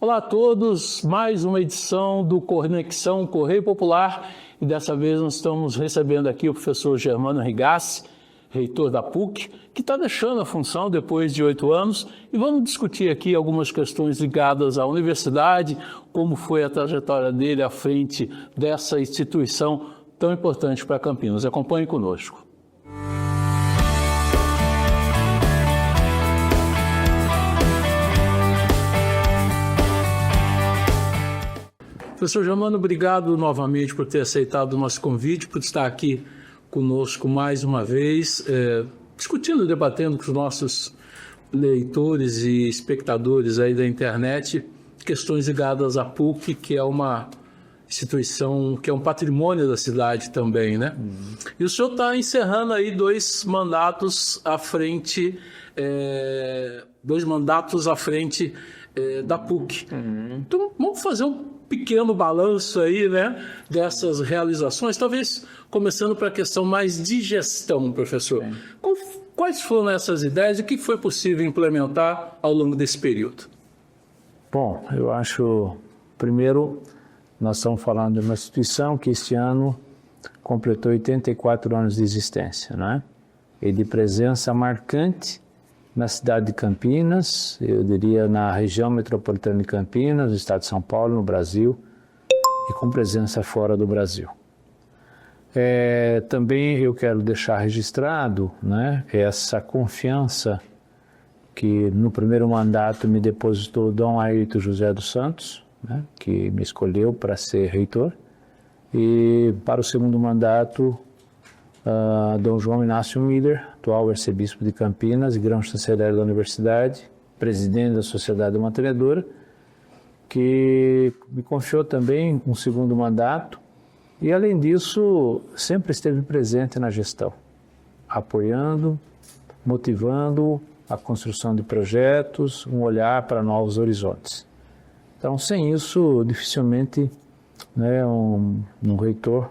Olá a todos, mais uma edição do Conexão Correio Popular e dessa vez nós estamos recebendo aqui o professor Germano Rigassi, reitor da PUC, que está deixando a função depois de 8 anos e vamos discutir aqui algumas questões ligadas à universidade, como foi a trajetória dele à frente dessa instituição tão importante para Campinas. Acompanhe conosco. Professor Germano, obrigado novamente por ter aceitado o nosso convite, por estar aqui conosco mais uma vez, discutindo e debatendo com os nossos leitores e espectadores aí da internet questões ligadas à PUC, que é uma instituição, que é um patrimônio da cidade também, né? E o senhor está encerrando aí 2 mandatos à frente, da PUC. Então, vamos fazer um pequeno balanço aí, né, dessas realizações, talvez começando para a questão mais de gestão, professor. Quais foram essas ideias e o que foi possível implementar ao longo desse período? Bom, eu acho, primeiro, nós estamos falando de uma instituição que este ano completou 84 anos de existência, né? E de presença marcante na cidade de Campinas, eu diria na região metropolitana de Campinas, no estado de São Paulo, no Brasil, e com presença fora do Brasil. Também eu quero deixar registrado, né, essa confiança que no primeiro mandato me depositou Dom Ayrton José dos Santos, né, que me escolheu para ser reitor, e para o segundo mandato Dom João Inácio Miller, atual arcebispo de Campinas e grão-chanceler da universidade, presidente da Sociedade Mantenedora, que me confiou também um segundo mandato e, além disso, sempre esteve presente na gestão, apoiando, motivando a construção de projetos, um olhar para novos horizontes. Então, sem isso, dificilmente, né, um reitor,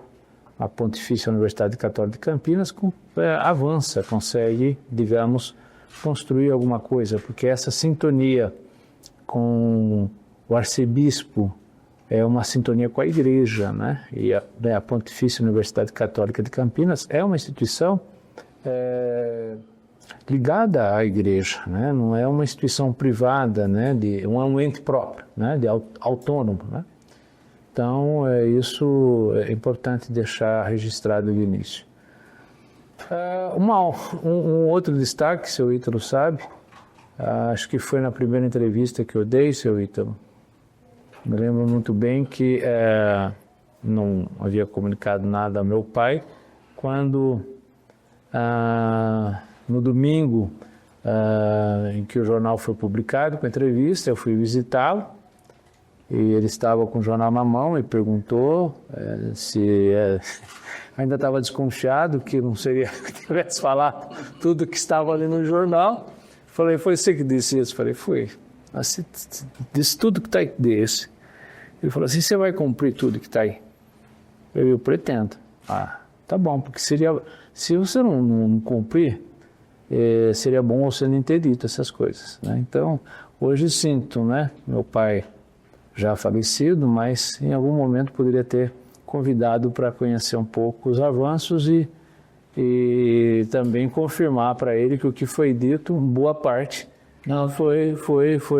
a Pontifícia Universidade Católica de Campinas avança, consegue, digamos, construir alguma coisa, porque essa sintonia com o arcebispo é uma sintonia com a igreja, né? E a Pontifícia Universidade Católica de Campinas é uma instituição ligada à igreja, né? Não é uma instituição privada, né? É um ente próprio, né? Autônomo, né? Então, isso é importante deixar registrado de início. Um outro destaque, seu Ítalo sabe, acho que foi na primeira entrevista que eu dei, seu Ítalo. Me lembro muito bem que não havia comunicado nada ao meu pai, quando no domingo em que o jornal foi publicado com a entrevista, eu fui visitá-lo. E ele estava com o jornal na mão e perguntou se ainda estava desconfiado que não seria que tivesse falado tudo que estava ali no jornal. Falei, foi você que disse isso? Falei, foi. Você disse tudo que está aí desse. Ele falou assim, você vai cumprir tudo que está aí? Eu pretendo. Tá bom, porque se você não cumprir, seria bom você não ter dito essas coisas, né? Então, hoje sinto, né, meu pai já falecido, mas em algum momento poderia ter convidado para conhecer um pouco os avanços e também confirmar para ele que o que foi dito, boa parte, não foi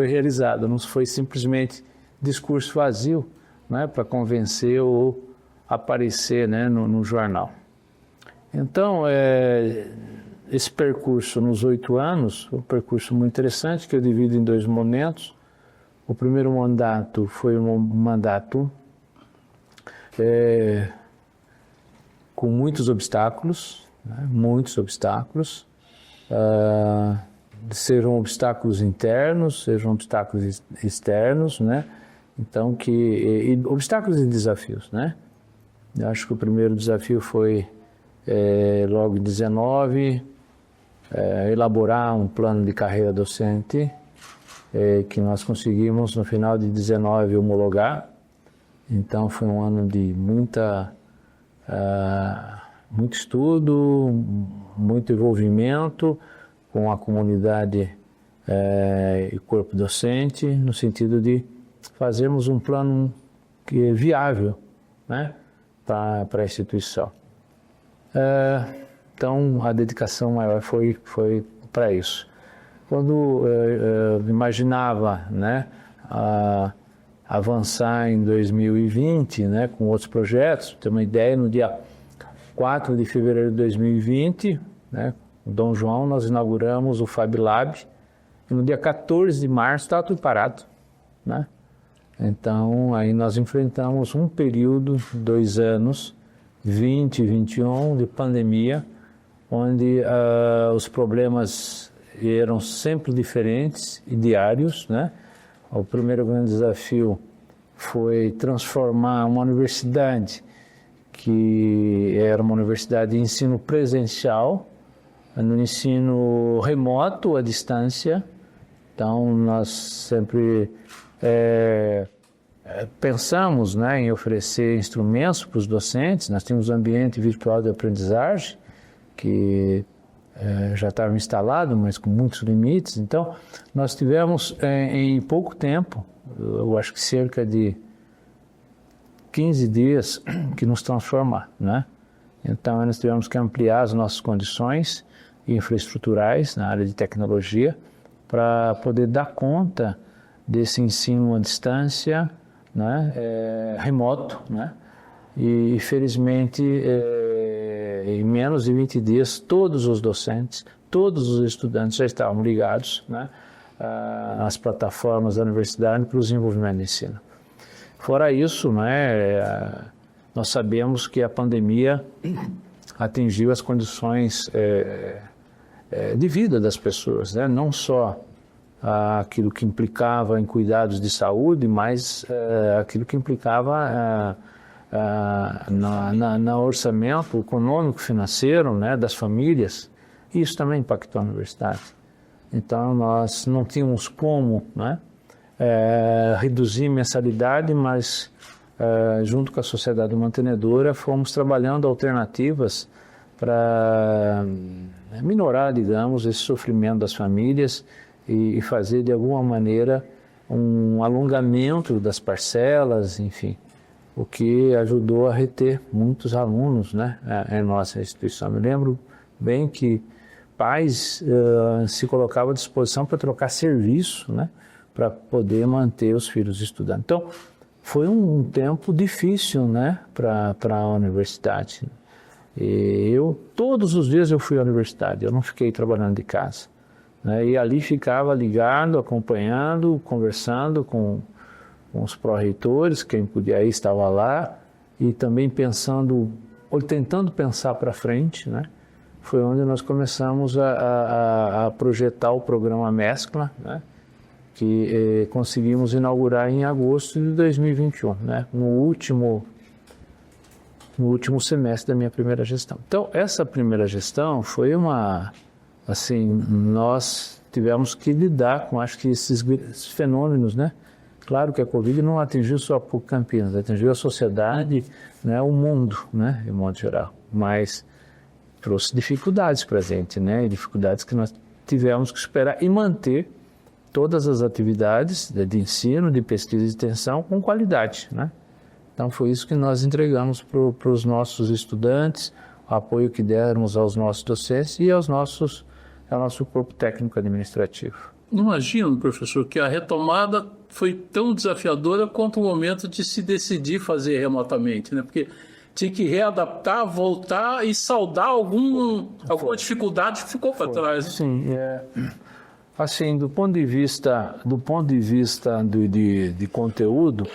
realizado, não foi simplesmente discurso vazio, né, para convencer ou aparecer, né, no jornal. Então, esse percurso nos 8 anos, um percurso muito interessante que eu divido em 2 momentos. O primeiro mandato foi um mandato com muitos obstáculos, né? Sejam obstáculos internos, sejam obstáculos externos, né? Então, obstáculos e desafios, né? Eu acho que o primeiro desafio foi, logo em 19, elaborar um plano de carreira docente, que nós conseguimos no final de 19 homologar. Então foi um ano de muito estudo, muito envolvimento com a comunidade e corpo docente, no sentido de fazermos um plano que é viável, né, para a instituição. Então, a dedicação maior foi para isso. Quando eu imaginava, né, avançar em 2020, né, com outros projetos, ter uma ideia, no dia 4 de fevereiro de 2020, né, o Dom João, nós inauguramos o Fab Lab, e no dia 14 de março estava tudo parado, né? Então, aí nós enfrentamos um período, 2 anos, 20 e 21, de pandemia, onde os problemas eram sempre diferentes e diários, né? O primeiro grande desafio foi transformar uma universidade que era uma universidade de ensino presencial no ensino remoto, à distância. Então, nós sempre pensamos, né, em oferecer instrumentos para os docentes. Nós tínhamos um ambiente virtual de aprendizagem que já estava instalado, mas com muitos limites. Então, nós tivemos em pouco tempo, eu acho que cerca de 15 dias, que nos transformar, né? Então, nós tivemos que ampliar as nossas condições infraestruturais na área de tecnologia para poder dar conta desse ensino à distância, né, remoto, né? E felizmente em menos de 20 dias todos os docentes, todos os estudantes já estavam ligados, né, às plataformas da universidade para o desenvolvimento do ensino. Fora isso, né, nós sabemos que a pandemia atingiu as condições de vida das pessoas, né? Não só aquilo que implicava em cuidados de saúde, mas aquilo que implicava no orçamento econômico, financeiro, né, das famílias. E isso também impactou a universidade. Então, nós não tínhamos como, né, reduzir mensalidade, mas junto com a sociedade mantenedora fomos trabalhando alternativas para minorar, digamos, esse sofrimento das famílias e fazer de alguma maneira um alongamento das parcelas, enfim, o que ajudou a reter muitos alunos, né, em nossa instituição. Me lembro bem que pais se colocavam à disposição para trocar serviço, né, para poder manter os filhos estudando. Então, foi um tempo difícil, né, para a universidade. E todos os dias eu fui à universidade, eu não fiquei trabalhando de casa, né, e ali ficava ligado, acompanhando, conversando com os pró-reitores, quem podia ir estava lá, e também pensando, ou tentando pensar para frente, né. Foi onde nós começamos a projetar o programa Mescla, né, que conseguimos inaugurar em agosto de 2021, né, no último semestre da minha primeira gestão. Então, essa primeira gestão foi assim, nós tivemos que lidar com, acho que esses fenômenos, né? Claro que a Covid não atingiu só por Campinas, atingiu a sociedade, né, o mundo, né, de modo geral, mas trouxe dificuldades para a gente, né, dificuldades que nós tivemos que superar e manter todas as atividades de ensino, de pesquisa e extensão com qualidade, né? Então foi isso que nós entregamos para os nossos estudantes, o apoio que demos aos nossos docentes e ao nosso corpo técnico administrativo. Imagino, professor, que a retomada foi tão desafiadora quanto o momento de se decidir fazer remotamente, né? Porque tinha que readaptar, voltar e saldar alguma dificuldade que ficou para trás. Sim, assim, do ponto de vista de conteúdo,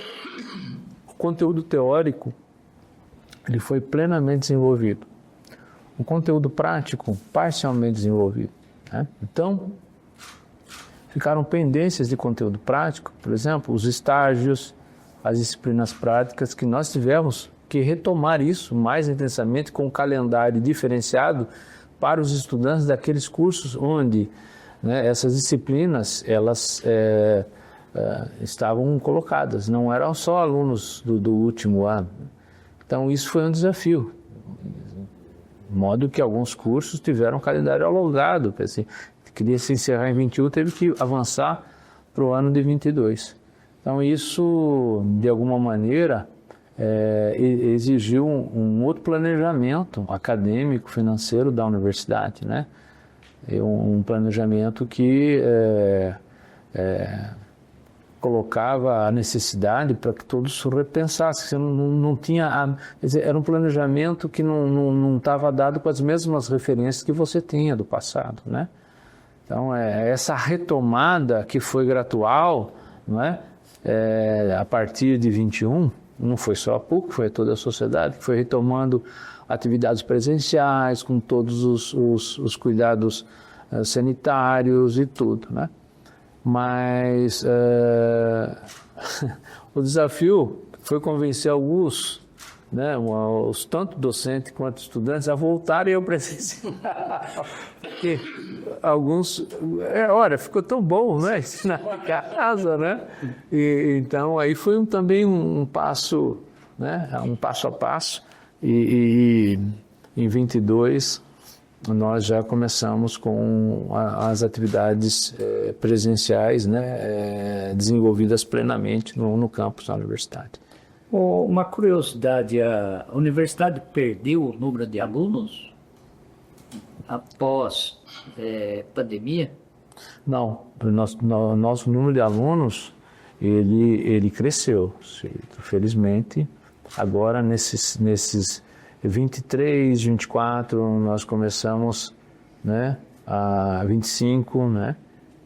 o conteúdo teórico ele foi plenamente desenvolvido. O conteúdo prático, parcialmente desenvolvido, né? Então, ficaram pendências de conteúdo prático, por exemplo, os estágios, as disciplinas práticas, que nós tivemos que retomar isso mais intensamente com um calendário diferenciado para os estudantes daqueles cursos onde, né, essas disciplinas elas estavam colocadas, não eram só alunos do último ano. Então isso foi um desafio, de modo que alguns cursos tiveram um calendário alongado, assim, queria se encerrar em 21, teve que avançar para o ano de 22. Então, isso, de alguma maneira, exigiu um outro planejamento acadêmico, financeiro da universidade, né? Um planejamento que colocava a necessidade para que todos se repensassem. Você não tinha, quer dizer, era um planejamento que não estava dado com as mesmas referências que você tinha do passado, né? Então, essa retomada que foi gradual, não é? A partir de 21, não foi só a PUC, foi toda a sociedade que foi retomando atividades presenciais, com todos os cuidados sanitários e tudo, né? Mas o desafio foi convencer alguns, né, tanto docentes quanto estudantes, a voltarem ao presencial. Porque alguns, olha, ficou tão bom, né, ensinar em casa, né? Então, aí foi também um passo, né, um passo a passo. E em 22, nós já começamos com as atividades presenciais, né, desenvolvidas plenamente no campus da universidade. Uma curiosidade, a universidade perdeu o número de alunos após pandemia? Não, nosso número de alunos, ele cresceu, felizmente. Agora, nesses 23, 24, nós começamos, né, a 25, né,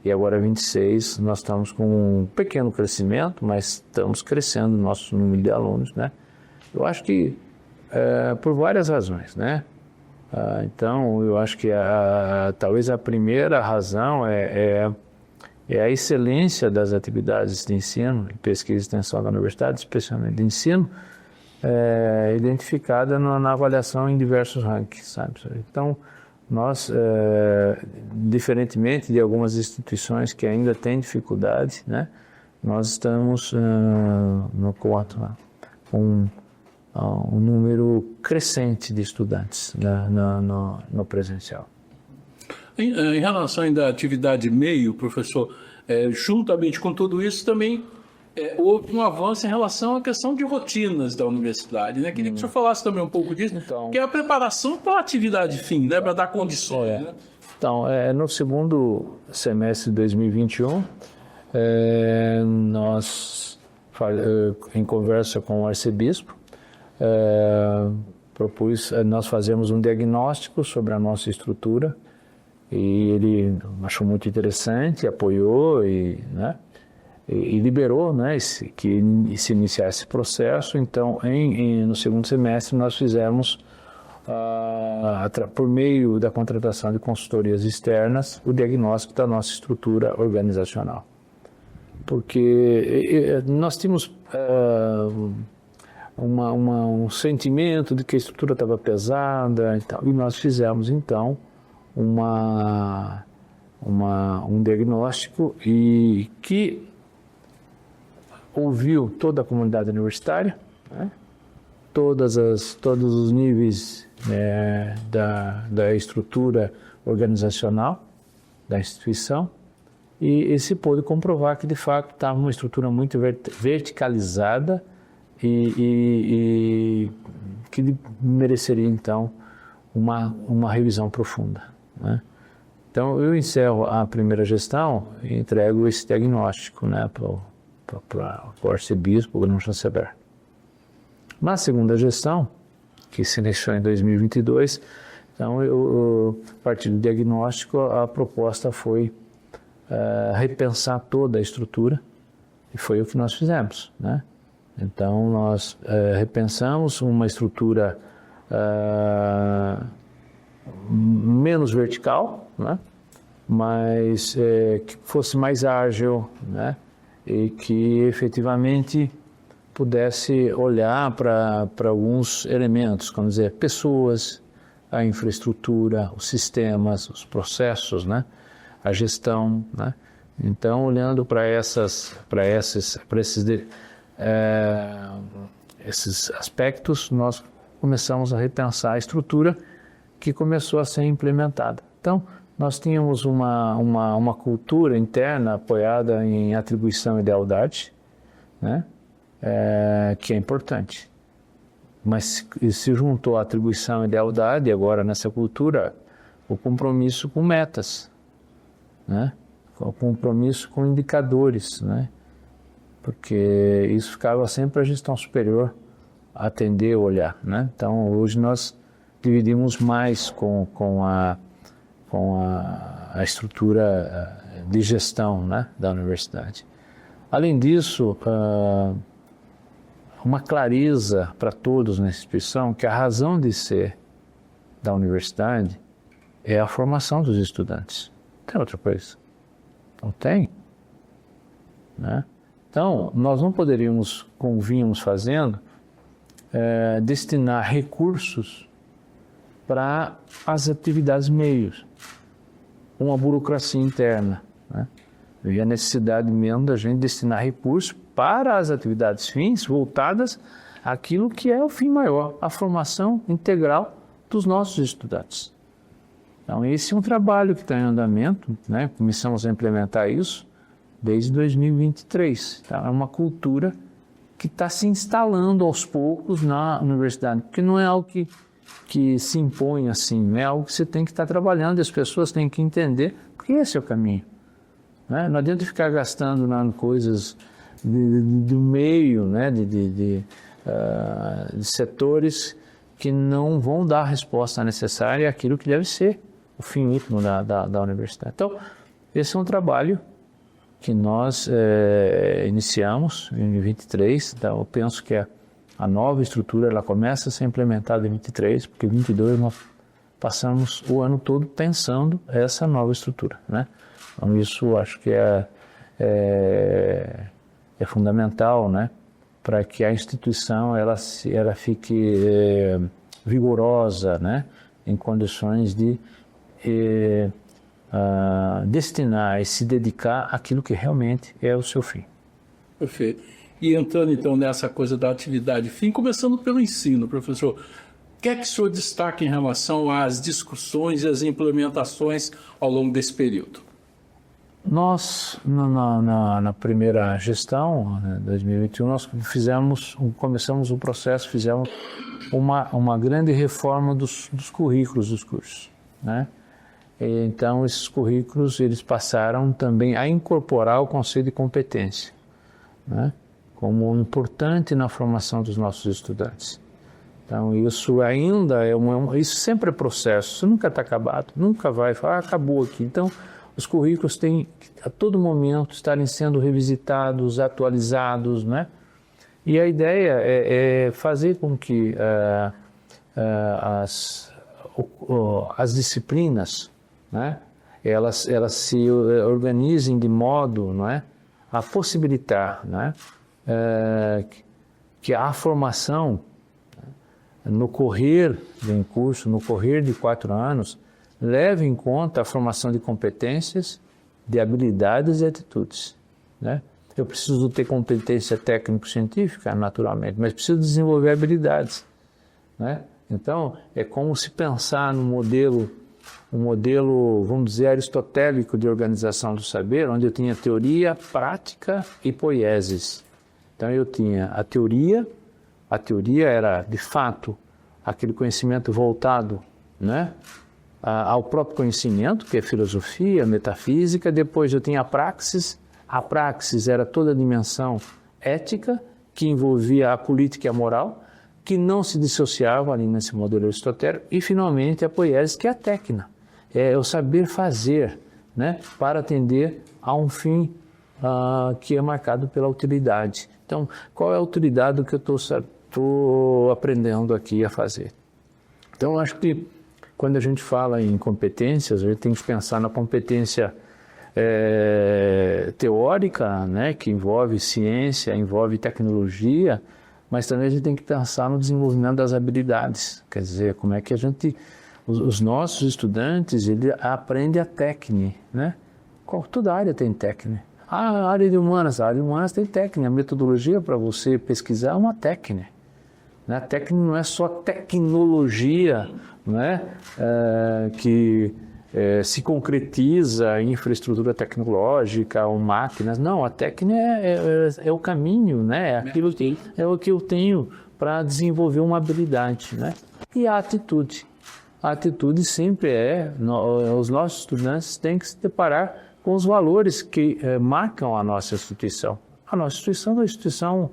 e agora 26, nós estamos com um pequeno crescimento, mas estamos crescendo o nosso número de alunos, né. Eu acho que por várias razões, né. Então, eu acho que talvez a primeira razão é a excelência das atividades de ensino, de pesquisa e extensão da universidade, especialmente de ensino, identificada na avaliação em diversos rankings, sabe? Então, nós, diferentemente de algumas instituições que ainda têm dificuldade, né, nós estamos no quarto lá, com um número crescente de estudantes no presencial. Em relação ainda à atividade meio, professor, juntamente com tudo isso também houve um avanço em relação à questão de rotinas da universidade, né? Queria que o senhor falasse também um pouco disso, então, que é a preparação para a atividade fim, né? Para dar condições. Né? Então, no segundo semestre de 2021, nós, em conversa com o arcebispo, nós fazemos um diagnóstico sobre a nossa estrutura, e ele achou muito interessante, apoiou né, e liberou, né, que se iniciasse esse processo. Então, no segundo semestre, nós fizemos, por meio da contratação de consultorias externas, o diagnóstico da nossa estrutura organizacional. Porque nós tínhamos um sentimento de que a estrutura estava pesada e tal, e nós fizemos, então, um diagnóstico e que ouviu toda a comunidade universitária, né? Todos os níveis da estrutura organizacional da instituição, e se pôde comprovar que de fato estava uma estrutura muito verticalizada e que mereceria então uma revisão profunda, né? Então eu encerro a primeira gestão e entrego esse diagnóstico, né, para o arcebispo, o chanceler. Na segunda gestão, que se iniciou em 2022, então a partir do diagnóstico a proposta foi repensar toda a estrutura, e foi o que nós fizemos, né? Então nós repensamos uma estrutura menos vertical, né? Mas que fosse mais ágil, né? E que efetivamente pudesse olhar para alguns elementos, como dizer, pessoas, a infraestrutura, os sistemas, os processos, né? A gestão, né? Então, olhando para esses aspectos, nós começamos a repensar a estrutura que começou a ser implementada. Então, nós tínhamos uma cultura interna apoiada em atribuição e lealdade, né? Que é importante. Mas se juntou a atribuição e lealdade, agora nessa cultura, o compromisso com metas, né? O compromisso com indicadores, né? Porque isso ficava sempre a gestão superior atender, olhar, né? Então hoje nós dividimos mais com a estrutura de gestão, né, da universidade. Além disso, uma clareza para todos na instituição que a razão de ser da universidade é a formação dos estudantes. Não tem outra coisa. Não tem. Né? Então, nós não poderíamos, como vínhamos fazendo, destinar recursos para as atividades meios, uma burocracia interna, né? E a necessidade mesmo da gente destinar recursos para as atividades fins voltadas àquilo que é o fim maior, a formação integral dos nossos estudantes. Então esse é um trabalho que está em andamento, né? Começamos a implementar isso desde 2023. Tá? É uma cultura que está se instalando aos poucos na universidade, porque não é algo que se impõe assim, é algo que você tem que estar trabalhando e as pessoas têm que entender que esse é o caminho. Né? Não adianta ficar gastando em coisas do meio, né? de setores que não vão dar a resposta necessária àquilo que deve ser o fim último da universidade. Então, esse é um trabalho que nós iniciamos em 23, então eu penso que a nova estrutura ela começa a ser implementada em 23, porque em 22 nós passamos o ano todo pensando essa nova estrutura, né? Então isso acho que é fundamental, né? Para que a instituição ela fique vigorosa, né? Em condições de destinar e se dedicar àquilo que realmente é o seu fim. Perfeito. E entrando então nessa coisa da atividade fim, começando pelo ensino, professor, o que é que o senhor destaca em relação às discussões e às implementações ao longo desse período? Nós, na primeira gestão, né, 2021, nós começamos o processo, fizemos uma grande reforma dos currículos dos cursos, né? E, então, esses currículos eles passaram também a incorporar o conceito de competência, né? Como importante na formação dos nossos estudantes. Então, isso ainda isso sempre é processo, isso nunca está acabado, nunca vai falar, acabou aqui. Então, os currículos têm a todo momento estarem sendo revisitados, atualizados, né? E a ideia é fazer com que as disciplinas, né? Elas se organizem de modo, não é? A possibilitar, né? Que a formação no correr de um curso, no correr de 4 anos, leve em conta a formação de competências, de habilidades e atitudes, né? Eu preciso ter competência técnico-científica, naturalmente, mas preciso desenvolver habilidades, né? Então, é como se pensar no modelo, vamos dizer, aristotélico de organização do saber, onde eu tinha teoria, prática e poieses. Então, eu tinha a teoria era, de fato, aquele conhecimento voltado, né, ao próprio conhecimento, que é filosofia, metafísica. Depois eu tinha a praxis era toda a dimensão ética, que envolvia a política e a moral, que não se dissociava ali nesse modelo aristotélico. E, finalmente, a poiesis, que é a técnica, é o saber fazer, né, para atender a um fim que é marcado pela utilidade. Então, qual é a utilidade do que eu estou aprendendo aqui a fazer? Então, eu acho que quando a gente fala em competências, a gente tem que pensar na competência teórica, né, que envolve ciência, envolve tecnologia, mas também a gente tem que pensar no desenvolvimento das habilidades. Quer dizer, como é que os nossos estudantes aprendem a técnica, né? Toda área tem técnica. A área de humanas tem técnica. A metodologia para você pesquisar é uma técnica. Né? A técnica não é só tecnologia, né? Que se concretiza em infraestrutura tecnológica ou máquinas. Não, a técnica é o caminho, né? É o que eu tenho para desenvolver uma habilidade, né? E a atitude. A atitude sempre os nossos estudantes têm que se deparar com os valores que marcam a nossa instituição. A nossa instituição é uma instituição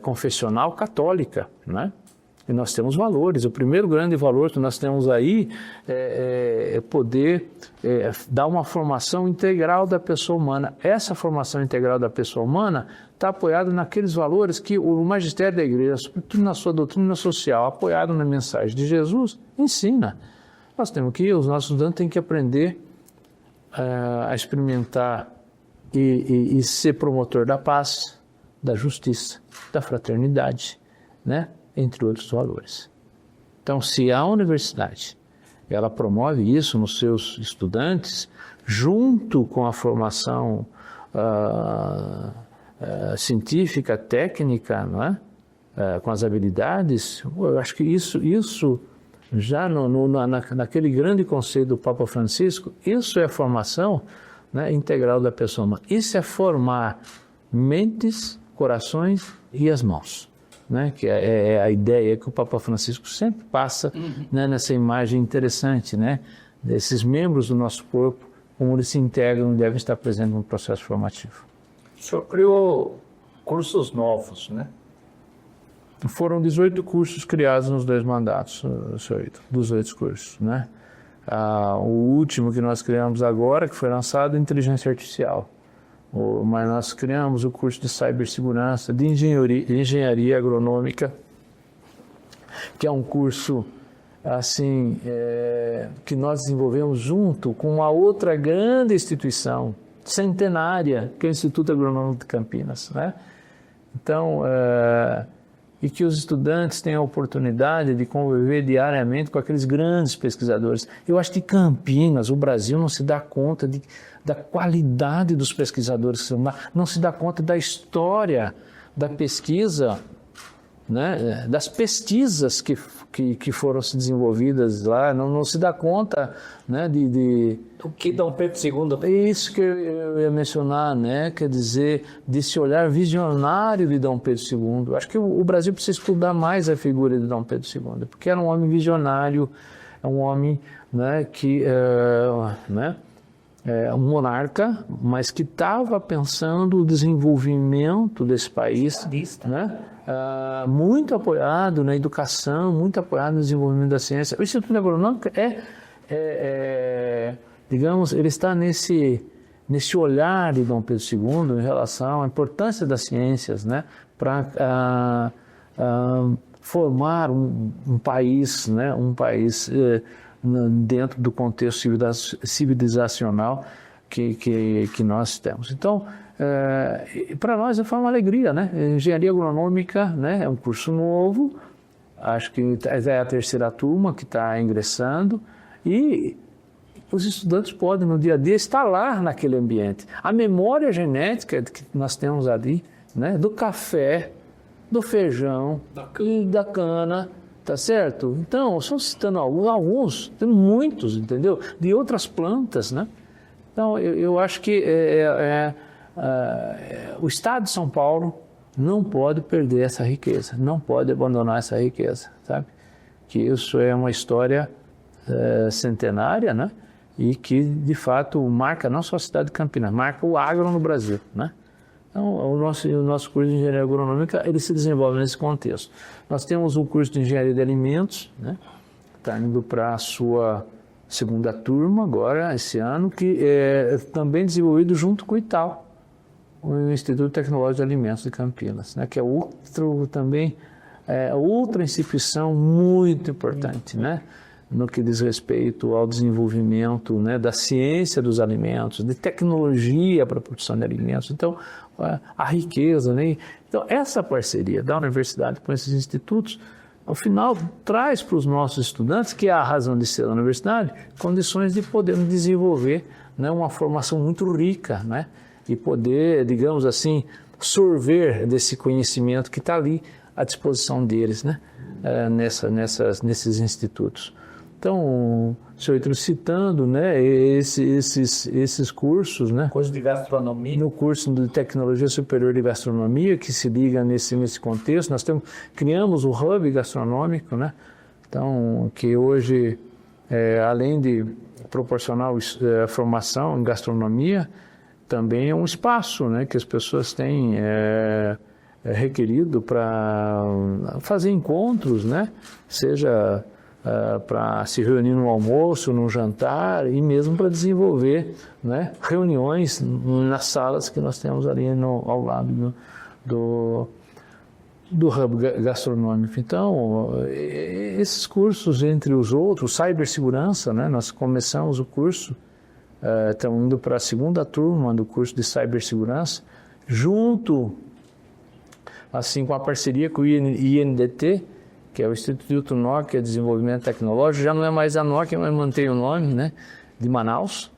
confessional católica, né? E nós temos valores. O primeiro grande valor que nós temos aí é poder dar uma formação integral da pessoa humana. Essa formação integral da pessoa humana está apoiada naqueles valores que o magistério da igreja, sobretudo na sua doutrina social, apoiado na mensagem de Jesus, ensina. Os nossos estudantes têm que aprender a experimentar e ser promotor da paz, da justiça, da fraternidade, né? Entre outros valores. Então, se a universidade ela promove isso nos seus estudantes, junto com a formação científica, técnica, não é? Com as habilidades, eu acho que isso já naquele grande conceito do Papa Francisco, isso é a formação, né, integral da pessoa humana. Isso é formar mentes, corações e as mãos. Né, que é a ideia que o Papa Francisco sempre passa, né, nessa imagem interessante, né, desses membros do nosso corpo, como eles se integram e devem estar presentes no processo formativo. O senhor criou cursos novos, né? Foram 18 cursos criados nos 2 mandatos, senhor Ito, 18 cursos, né? O último que nós criamos agora, que foi lançado, é Inteligência Artificial. Mas nós criamos o curso de cibersegurança, de engenharia agronômica, que é um curso assim, que nós desenvolvemos junto com uma outra grande instituição, centenária, que é o Instituto Agronômico de Campinas, né? Então, e que os estudantes têm a oportunidade de conviver diariamente com aqueles grandes pesquisadores. Eu acho que Campinas, o Brasil, não se dá conta da qualidade dos pesquisadores que são lá, não se dá conta da história da pesquisa, né, das pesquisas que foram se desenvolvidas lá, não se dá conta, né, O que Dom Pedro II... É isso que eu ia mencionar, né, quer dizer, desse olhar visionário de Dom Pedro II. Eu acho que o Brasil precisa estudar mais a figura de Dom Pedro II, porque era um homem visionário, é um homem, né, que... um monarca, mas que estava pensando o desenvolvimento desse país, né? Muito apoiado na educação, muito apoiado no desenvolvimento da ciência. O Instituto Agronômico digamos, ele está nesse olhar de Dom Pedro II em relação à importância das ciências, né? Para formar um país, né? Um país dentro do contexto civilizacional que nós temos. Então, para nós foi uma alegria, né? Engenharia agronômica, né? É um curso novo, acho que é a 3ª turma que está ingressando, e os estudantes podem no dia a dia estar lá naquele ambiente. A memória genética que nós temos ali, né? Do café, do feijão e da cana, tá certo? Então, só citando alguns, tem muitos, entendeu? De outras plantas, né? Então, eu acho que o Estado de São Paulo não pode perder essa riqueza, não pode abandonar essa riqueza, sabe? Que isso é uma história centenária, né? E que, de fato, marca não só a cidade de Campinas, marca o agro no Brasil, né? Então, o nosso curso de Engenharia Agronômica, ele se desenvolve nesse contexto. Nós temos o curso de Engenharia de Alimentos, né? Está indo para a sua 2ª turma agora, esse ano, que é também desenvolvido junto com o ITAL, o Instituto Tecnológico de Alimentos de Campinas, né? Que é outra instituição muito importante, né? No que diz respeito ao desenvolvimento, né, da ciência dos alimentos, de tecnologia para a produção de alimentos. Então, a riqueza, né? Então, essa parceria da universidade com esses institutos, ao final, traz para os nossos estudantes, que é a razão de ser da universidade, condições de poder desenvolver, né, uma formação muito rica, né? E poder, digamos assim, sorver desse conhecimento que está ali à disposição deles, né? Nesses institutos. Então, senhor, citando, né, esses cursos, né, Coisa de gastronomia. no curso de Tecnologia Superior de Gastronomia, que se liga nesse contexto, nós criamos o Hub Gastronômico, né, então, que hoje, além de proporcionar formação em gastronomia, também é um espaço, né, que as pessoas têm requerido para fazer encontros, né, seja para se reunir no almoço, no jantar e mesmo para desenvolver, né, reuniões nas salas que nós temos ali ao lado do Hub Gastronômico. Então, esses cursos, entre os outros, cibersegurança, né, nós começamos o curso, estamos indo para a segunda turma do curso de cibersegurança, junto, assim, com a parceria com o INDT, que é o Instituto Nokia de Desenvolvimento Tecnológico, já não é mais a Nokia, mas mantém o nome, né, de Manaus.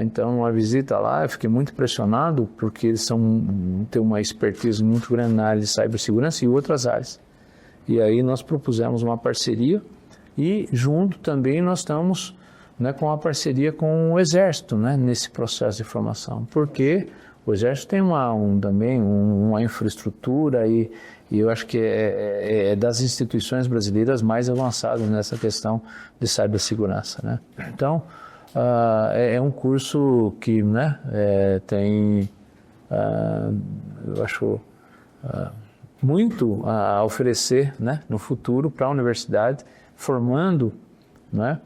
Então, uma visita lá, eu fiquei muito impressionado, porque eles têm uma expertise muito grande na área de cibersegurança e outras áreas. E aí nós propusemos uma parceria e junto também nós estamos, né, com a parceria com o Exército, né, nesse processo de formação, porque o Exército tem também uma infraestrutura e eu acho que é das instituições brasileiras mais avançadas nessa questão de cibersegurança, né? Então, é um curso que, né, tem, eu acho, muito a oferecer, né, no futuro para a universidade, formando, né,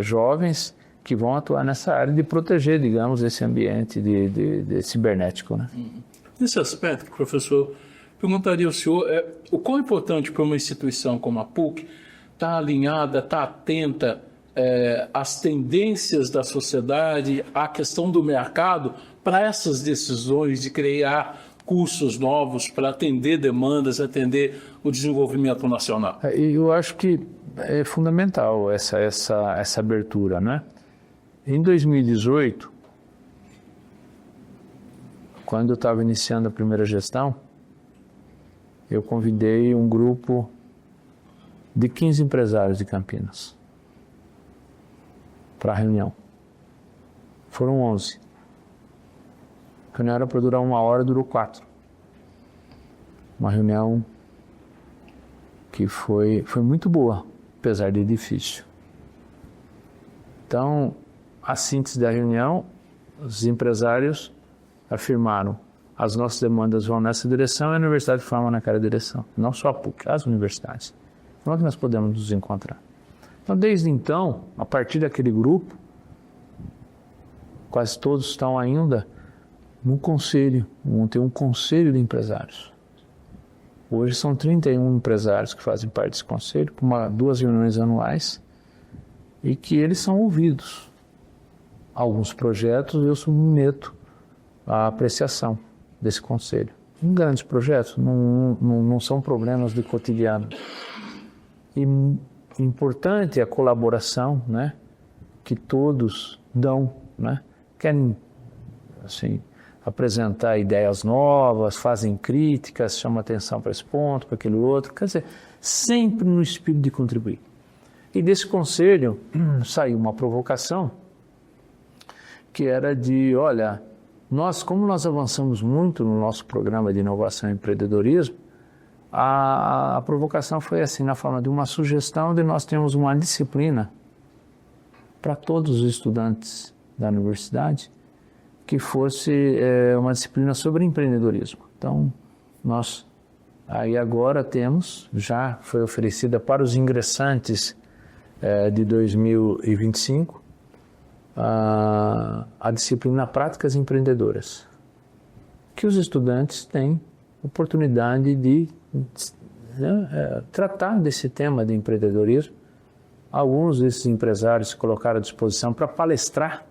jovens que vão atuar nessa área de proteger, digamos, esse ambiente de cibernético, né? Nesse aspecto, professor, perguntaria ao senhor o quão importante para uma instituição como a PUC estar alinhada, estar atenta às tendências da sociedade, à questão do mercado, para essas decisões de criar cursos novos para atender demandas, atender o desenvolvimento nacional? Eu acho que é fundamental essa abertura, né? Em 2018, quando eu estava iniciando a primeira gestão, eu convidei um grupo de 15 empresários de Campinas para a reunião. Foram 11. A reunião era para durar 1 hora, durou 4. Uma reunião que foi muito boa, apesar de difícil. Então, a síntese da reunião, os empresários afirmaram: as nossas demandas vão nessa direção e a universidade forma naquela direção. Não só a PUC, as universidades. Como é que nós podemos nos encontrar? Então, desde então, a partir daquele grupo, quase todos estão ainda no conselho. Tem um conselho de empresários. Hoje são 31 empresários que fazem parte desse conselho, com 2 reuniões anuais, e que eles são ouvidos. Alguns projetos eu submeto à apreciação desse conselho. Grandes projetos, não são problemas de cotidiano. E importante é a colaboração, né, que todos dão, né, querem, assim, apresentar ideias novas, fazem críticas, chamam atenção para esse ponto, para aquele outro, quer dizer, sempre no espírito de contribuir. E desse conselho saiu uma provocação que era de, olha, como nós avançamos muito no nosso programa de inovação e empreendedorismo, a provocação foi assim, na forma de uma sugestão de nós termos uma disciplina para todos os estudantes da universidade, que fosse uma disciplina sobre empreendedorismo. Então, nós aí agora temos, já foi oferecida para os ingressantes de 2025, a disciplina Práticas Empreendedoras, que os estudantes têm oportunidade de tratar desse tema de empreendedorismo. Alguns desses empresários se colocaram à disposição para palestrar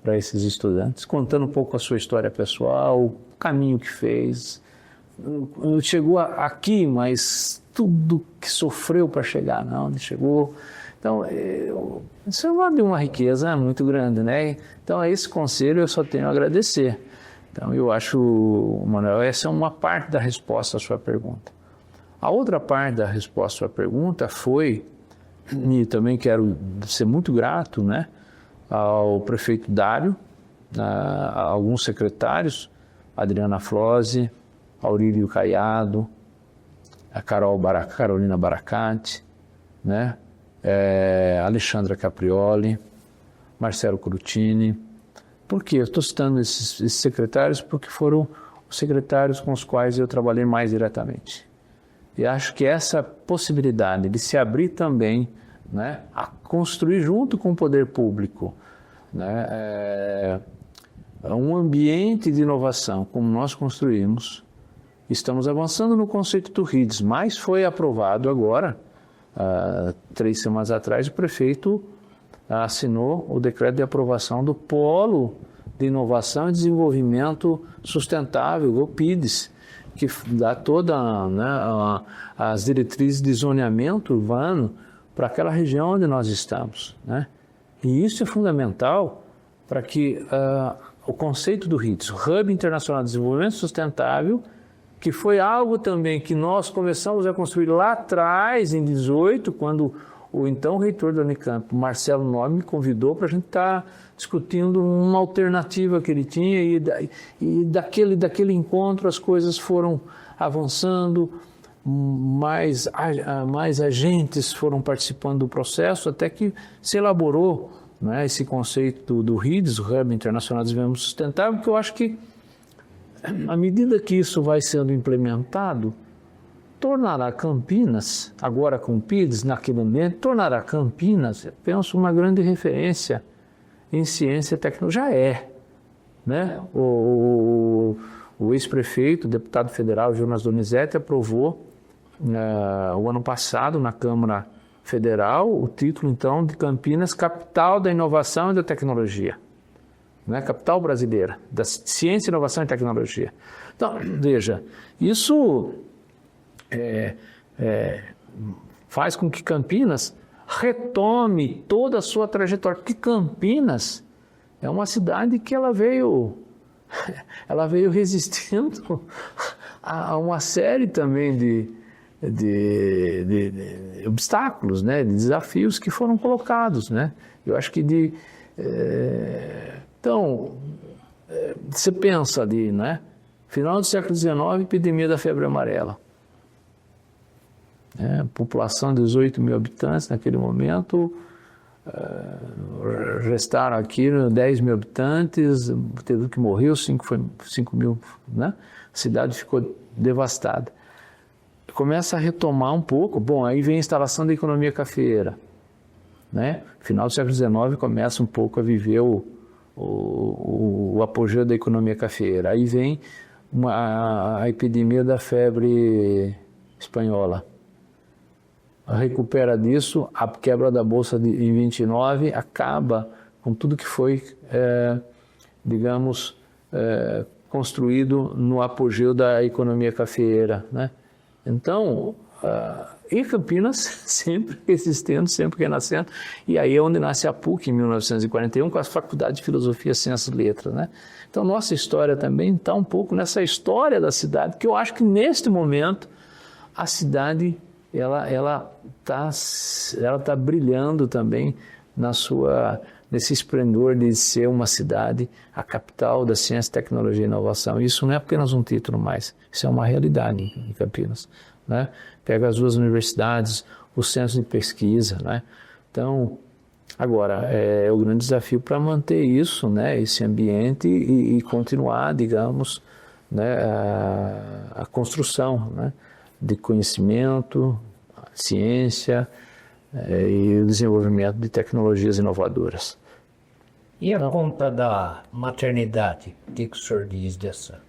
para esses estudantes, contando um pouco a sua história pessoal, o caminho que fez, chegou aqui, mas tudo que sofreu para chegar, onde chegou. Então, isso é uma riqueza muito grande, né? Então, a esse conselho eu só tenho a agradecer. Então, eu acho, Manuel, essa é uma parte da resposta à sua pergunta. A outra parte da resposta à sua pergunta foi E também quero ser muito grato, né, ao prefeito Dário, a alguns secretários, Adriana Flose, Aurílio Caiado, a Carolina Baracate, né, Alexandra Caprioli, Marcelo Crutini. Por quê? Eu estou citando esses secretários porque foram os secretários com os quais eu trabalhei mais diretamente. E acho que essa possibilidade de se abrir também, né, a construir junto com o poder público, né, um ambiente de inovação como nós construímos. Estamos avançando no conceito do RIDS, mas foi aprovado agora, 3 semanas atrás, o prefeito assinou o decreto de aprovação do Polo de Inovação e Desenvolvimento Sustentável, o PIDES, que dá todas, né, as diretrizes de zoneamento urbano para aquela região onde nós estamos, né? E isso é fundamental para que o conceito do RIDS, Hub Internacional de Desenvolvimento Sustentável, que foi algo também que nós começamos a construir lá atrás, em 2018, quando o então reitor da Unicamp, Marcelo Nobre, me convidou para a gente estar discutindo uma alternativa que ele tinha, e daquele encontro as coisas foram avançando, mais agentes foram participando do processo, até que se elaborou, né, esse conceito do RIDS, o Hub Internacional de Desenvolvimento Sustentável, que eu acho que, à medida que isso vai sendo implementado, tornará Campinas, agora com o PIDES, naquele ambiente, tornará Campinas, eu penso, uma grande referência em ciência e tecnologia. Já é, né? O ex-prefeito, o deputado federal Jonas Donizete, aprovou o ano passado na Câmara Federal o título, então, de Campinas, capital da inovação e da tecnologia. Né? Capital brasileira, da ciência, inovação e tecnologia. Então, veja, isso faz com que Campinas retome toda a sua trajetória, porque Campinas é uma cidade que ela veio resistindo a uma série também de obstáculos, né, de desafios que foram colocados, né? Eu acho que então, você pensa ali, né? Final do século XIX, epidemia da febre amarela. População de 18 mil habitantes naquele momento, restaram aqui 10 mil habitantes, teve que morreu, 5 mil, né? A cidade ficou devastada. Começa a retomar um pouco, bom, aí vem a instalação da economia cafeeira, né? Final do século XIX começa um pouco a viver o apogeu da economia cafeeira. Aí vem a epidemia da febre espanhola. Recupera disso, a quebra da Bolsa em 29 acaba com tudo que foi, construído no apogeu da economia cafeeira, né? Então, e Campinas sempre existendo, sempre renascendo, e aí é onde nasce a PUC em 1941 com a Faculdade de Filosofia, Ciências e Letras, né? Então nossa história também está um pouco nessa história da cidade, que eu acho que neste momento a cidade ela tá brilhando também nesse esplendor de ser uma cidade, a capital da ciência, tecnologia e inovação. Isso não é apenas um título mais, isso é uma realidade em Campinas, né? Pega as duas universidades, os centros de pesquisa, né? Então, agora, é o grande desafio para manter isso, né, esse ambiente e continuar, digamos, né, a construção, né, de conhecimento, ciência e o desenvolvimento de tecnologias inovadoras. E a conta da maternidade? O que o senhor diz dessa?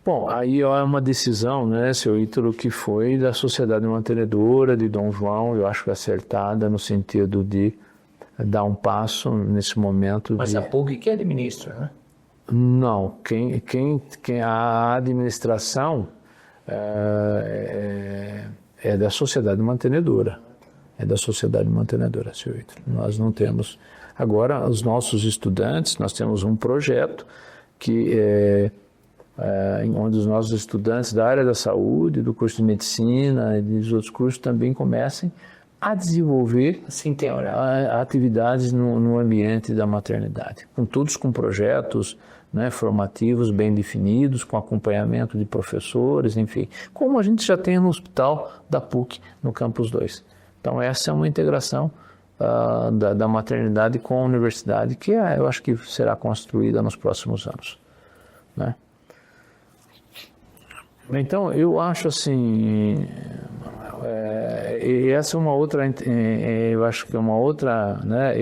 Bom, aí é uma decisão, né, seu Ítalo, que foi da Sociedade Mantenedora de Dom João, eu acho que acertada no sentido de dar um passo nesse momento. Mas a PUC que administra, né? Não, a administração é da Sociedade Mantenedora. É da Sociedade Mantenedora, seu Ítalo. Nós não temos. Agora, os nossos estudantes, nós temos um projeto que onde os nossos estudantes da área da saúde, do curso de medicina e dos outros cursos também comecem a desenvolver Assim tem hora. atividades no ambiente da maternidade, todos com projetos, né, formativos bem definidos, com acompanhamento de professores, enfim, como a gente já tem no hospital da PUC, no Campus 2. Então essa é uma integração da maternidade com a universidade, que eu acho que será construída nos próximos anos, né? Então eu acho assim, e essa é uma outra, eu acho que é uma outra, né,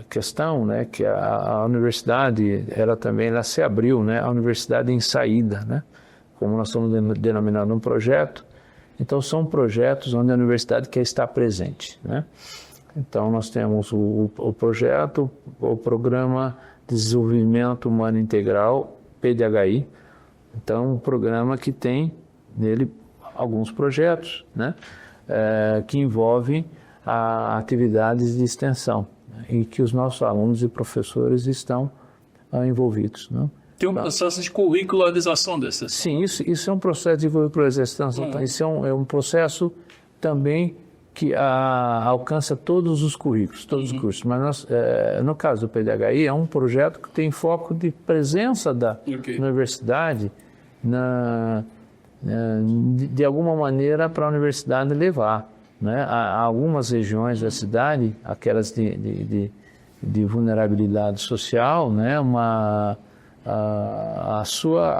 questão, né, que a universidade, ela se abriu, né, a universidade em saída, né, como nós estamos denominando um projeto. Então são projetos onde a universidade quer estar presente, né? Então nós temos o projeto, o Programa de Desenvolvimento Humano Integral, PDHI. Então um programa que tem nele alguns projetos, né, que envolvem atividades de extensão, né, e que os nossos alunos e professores estão envolvidos, né? Tem um processo de curricularização desse. Sim, isso é um processo de curricularização. Isso é um processo também que alcança todos os currículos, todos os cursos. Mas nós, no caso do PDHI, é um projeto que tem foco de presença da universidade de alguma maneira para a universidade levar, né, a algumas regiões da cidade, aquelas de vulnerabilidade social, né,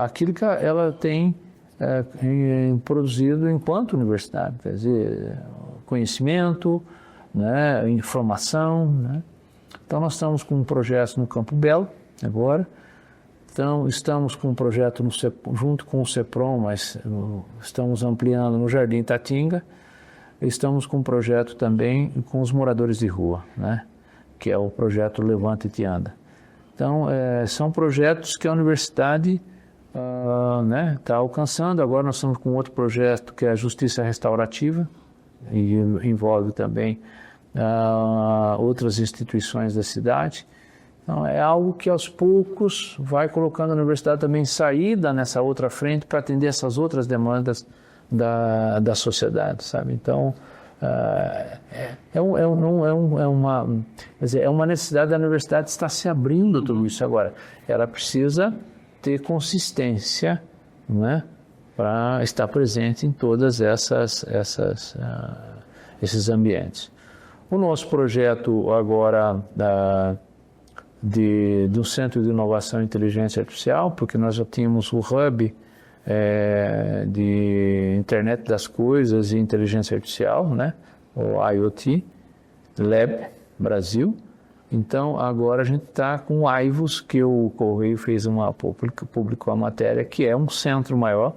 aquilo que ela tem produzido enquanto universidade, quer dizer, conhecimento, né, informação, né? Então nós estamos com um projeto no Campo Belo agora, então estamos com um projeto junto com o CEPROM, mas estamos ampliando no Jardim Tatinga, estamos com um projeto também com os moradores de rua, né, que é o projeto Levanta e Te Anda. Então, são projetos que a universidade está alcançando. Agora nós estamos com outro projeto que é a Justiça Restaurativa, e envolve também outras instituições da cidade. Então, é algo que aos poucos vai colocando a universidade também em saída nessa outra frente para atender essas outras demandas da sociedade, sabe? Então, é uma necessidade da universidade estar se abrindo tudo isso agora. Ela precisa ter consistência, né, para estar presente em todas esses ambientes. O nosso projeto agora do Centro de Inovação e Inteligência Artificial, porque nós já tínhamos o Hub de Internet das Coisas e Inteligência Artificial, né? O IoT Lab Brasil. Então agora a gente está com o AIVOS, que o Correio publicou a matéria, que é um centro maior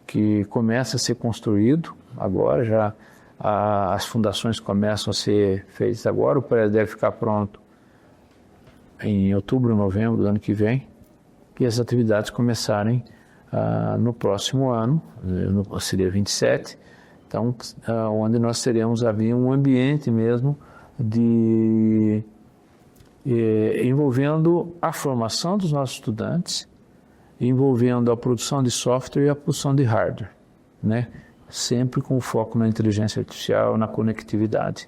que começa a ser construído agora, já as fundações começam a ser feitas agora, o prédio deve ficar pronto em outubro, novembro do ano que vem, e as atividades começarem no próximo ano, seria 27, então, onde nós teremos ali um ambiente mesmo envolvendo a formação dos nossos estudantes, envolvendo a produção de software e a produção de hardware, né? Sempre com foco na inteligência artificial, na conectividade.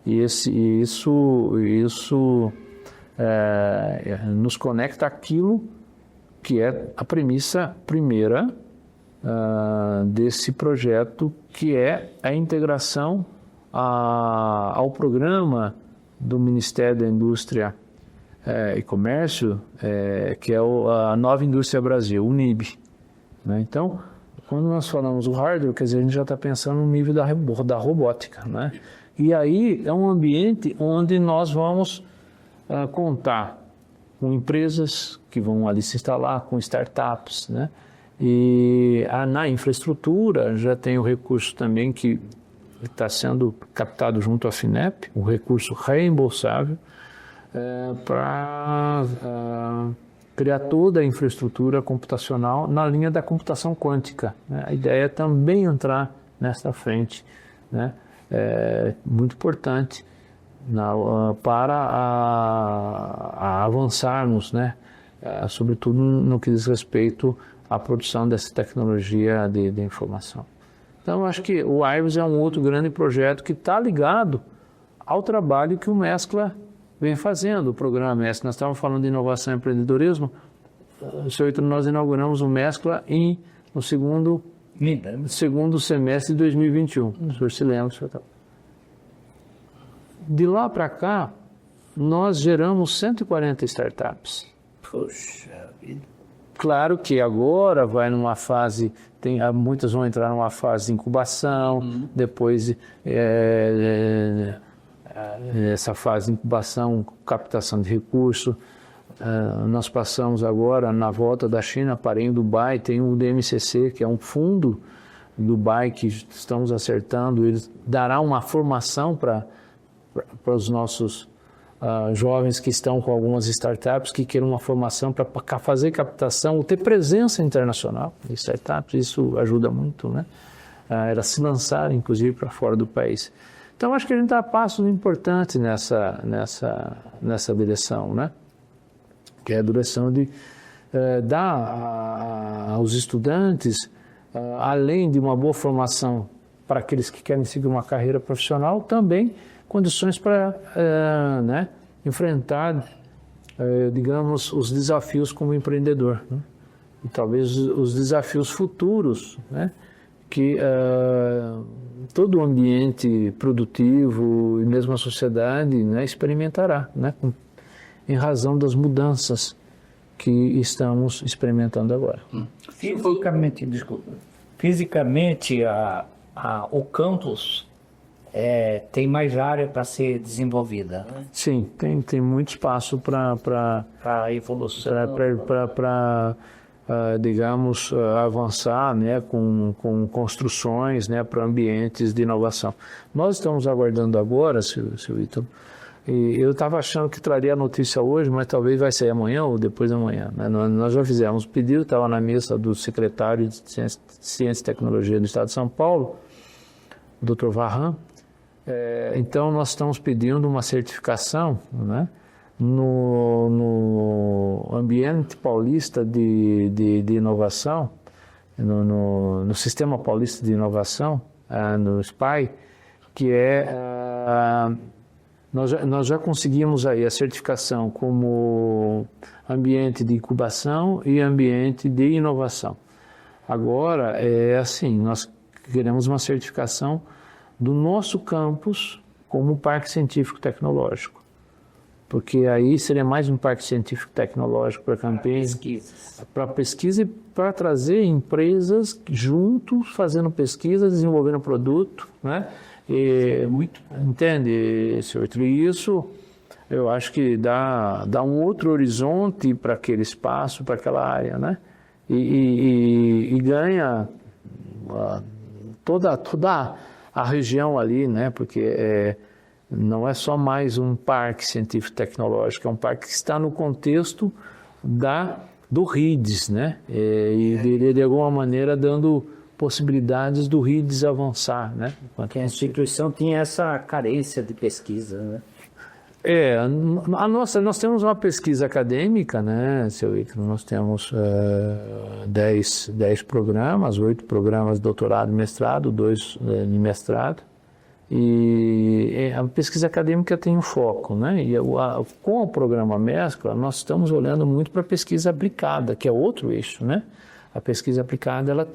E isso nos conecta àquilo que é a premissa primeira desse projeto, que é a integração ao programa do Ministério da Indústria e Comércio, que é a Nova Indústria Brasil, o NIB, né? Então, quando nós falamos do hardware, quer dizer, a gente já está pensando no nível da robótica, né? E aí é um ambiente onde nós vamos contar com empresas que vão ali se instalar, com startups, né? E na infraestrutura já tem o recurso também que está sendo captado junto à FINEP, o recurso reembolsável, para criar toda a infraestrutura computacional na linha da computação quântica, né? A ideia é também entrar nessa frente, né? Muito importante para avançarmos, né? Sobretudo no que diz respeito à produção dessa tecnologia de informação. Então, acho que o AIRBS é um outro grande projeto que está ligado ao trabalho que o Mescla vem fazendo, o programa Mescla. Nós estávamos falando de inovação e empreendedorismo. Seu Heitor, nós inauguramos o Mescla no segundo semestre de 2021. O senhor se lembra? De lá para cá, nós geramos 140 startups. Poxa vida. Claro que agora vai numa fase, muitas vão entrar numa fase de incubação, depois essa fase de incubação, captação de recursos. Nós passamos agora, na volta da China, parei em Dubai, tem o DMCC, que é um fundo Dubai que estamos acertando, ele dará uma formação para os nossos jovens que estão com algumas startups que queiram uma formação para fazer captação, ou ter presença internacional em startups, isso ajuda muito, né? Era se lançar, inclusive, para fora do país. Então, acho que a gente dá passos importantes nessa direção, né? Que é a direção de dar aos estudantes, além de uma boa formação para aqueles que querem seguir uma carreira profissional, também condições para enfrentar, digamos, os desafios como empreendedor, né? E talvez os desafios futuros, né? Que todo o ambiente produtivo e mesmo a sociedade, né, experimentará, né? Em razão das mudanças que estamos experimentando agora. Fisicamente, o campus tem mais área para ser desenvolvida, né? Sim, tem muito espaço para evolução, digamos, avançar, né, com construções, né, para ambientes de inovação. Nós estamos aguardando agora, seu Ítalo, e eu estava achando que traria a notícia hoje, mas talvez vai sair amanhã ou depois de amanhã, né? Nós já fizemos o pedido, estava na mesa do secretário de Ciência e Tecnologia do Estado de São Paulo, o Dr. Varran. Então, nós estamos pedindo uma certificação, né, no ambiente paulista de inovação, no Sistema Paulista de Inovação, no SPI, que nós já conseguimos aí a certificação como ambiente de incubação e ambiente de inovação. Agora, nós queremos uma certificação do nosso campus como parque científico-tecnológico, porque aí seria mais um parque científico-tecnológico para Campinas, para pesquisa e para trazer empresas juntos fazendo pesquisa, desenvolvendo produto, né? Entende, senhor? E isso eu acho que dá um outro horizonte para aquele espaço, para aquela área, né? E ganha toda a região ali, né? Porque não é só mais um parque científico-tecnológico, é um parque que está no contexto do RIDS, né? E de alguma maneira dando possibilidades do RIDS avançar, né? Porque a instituição tinha essa carência de pesquisa, né? Nós temos uma pesquisa acadêmica, né, seu Ítalo? Nós temos 10 programas, 8 programas de doutorado e mestrado, 2 de mestrado. E a pesquisa acadêmica tem um foco, né? E com o programa Mescla, nós estamos olhando muito para a pesquisa aplicada, que é outro eixo, né? A pesquisa aplicada, ela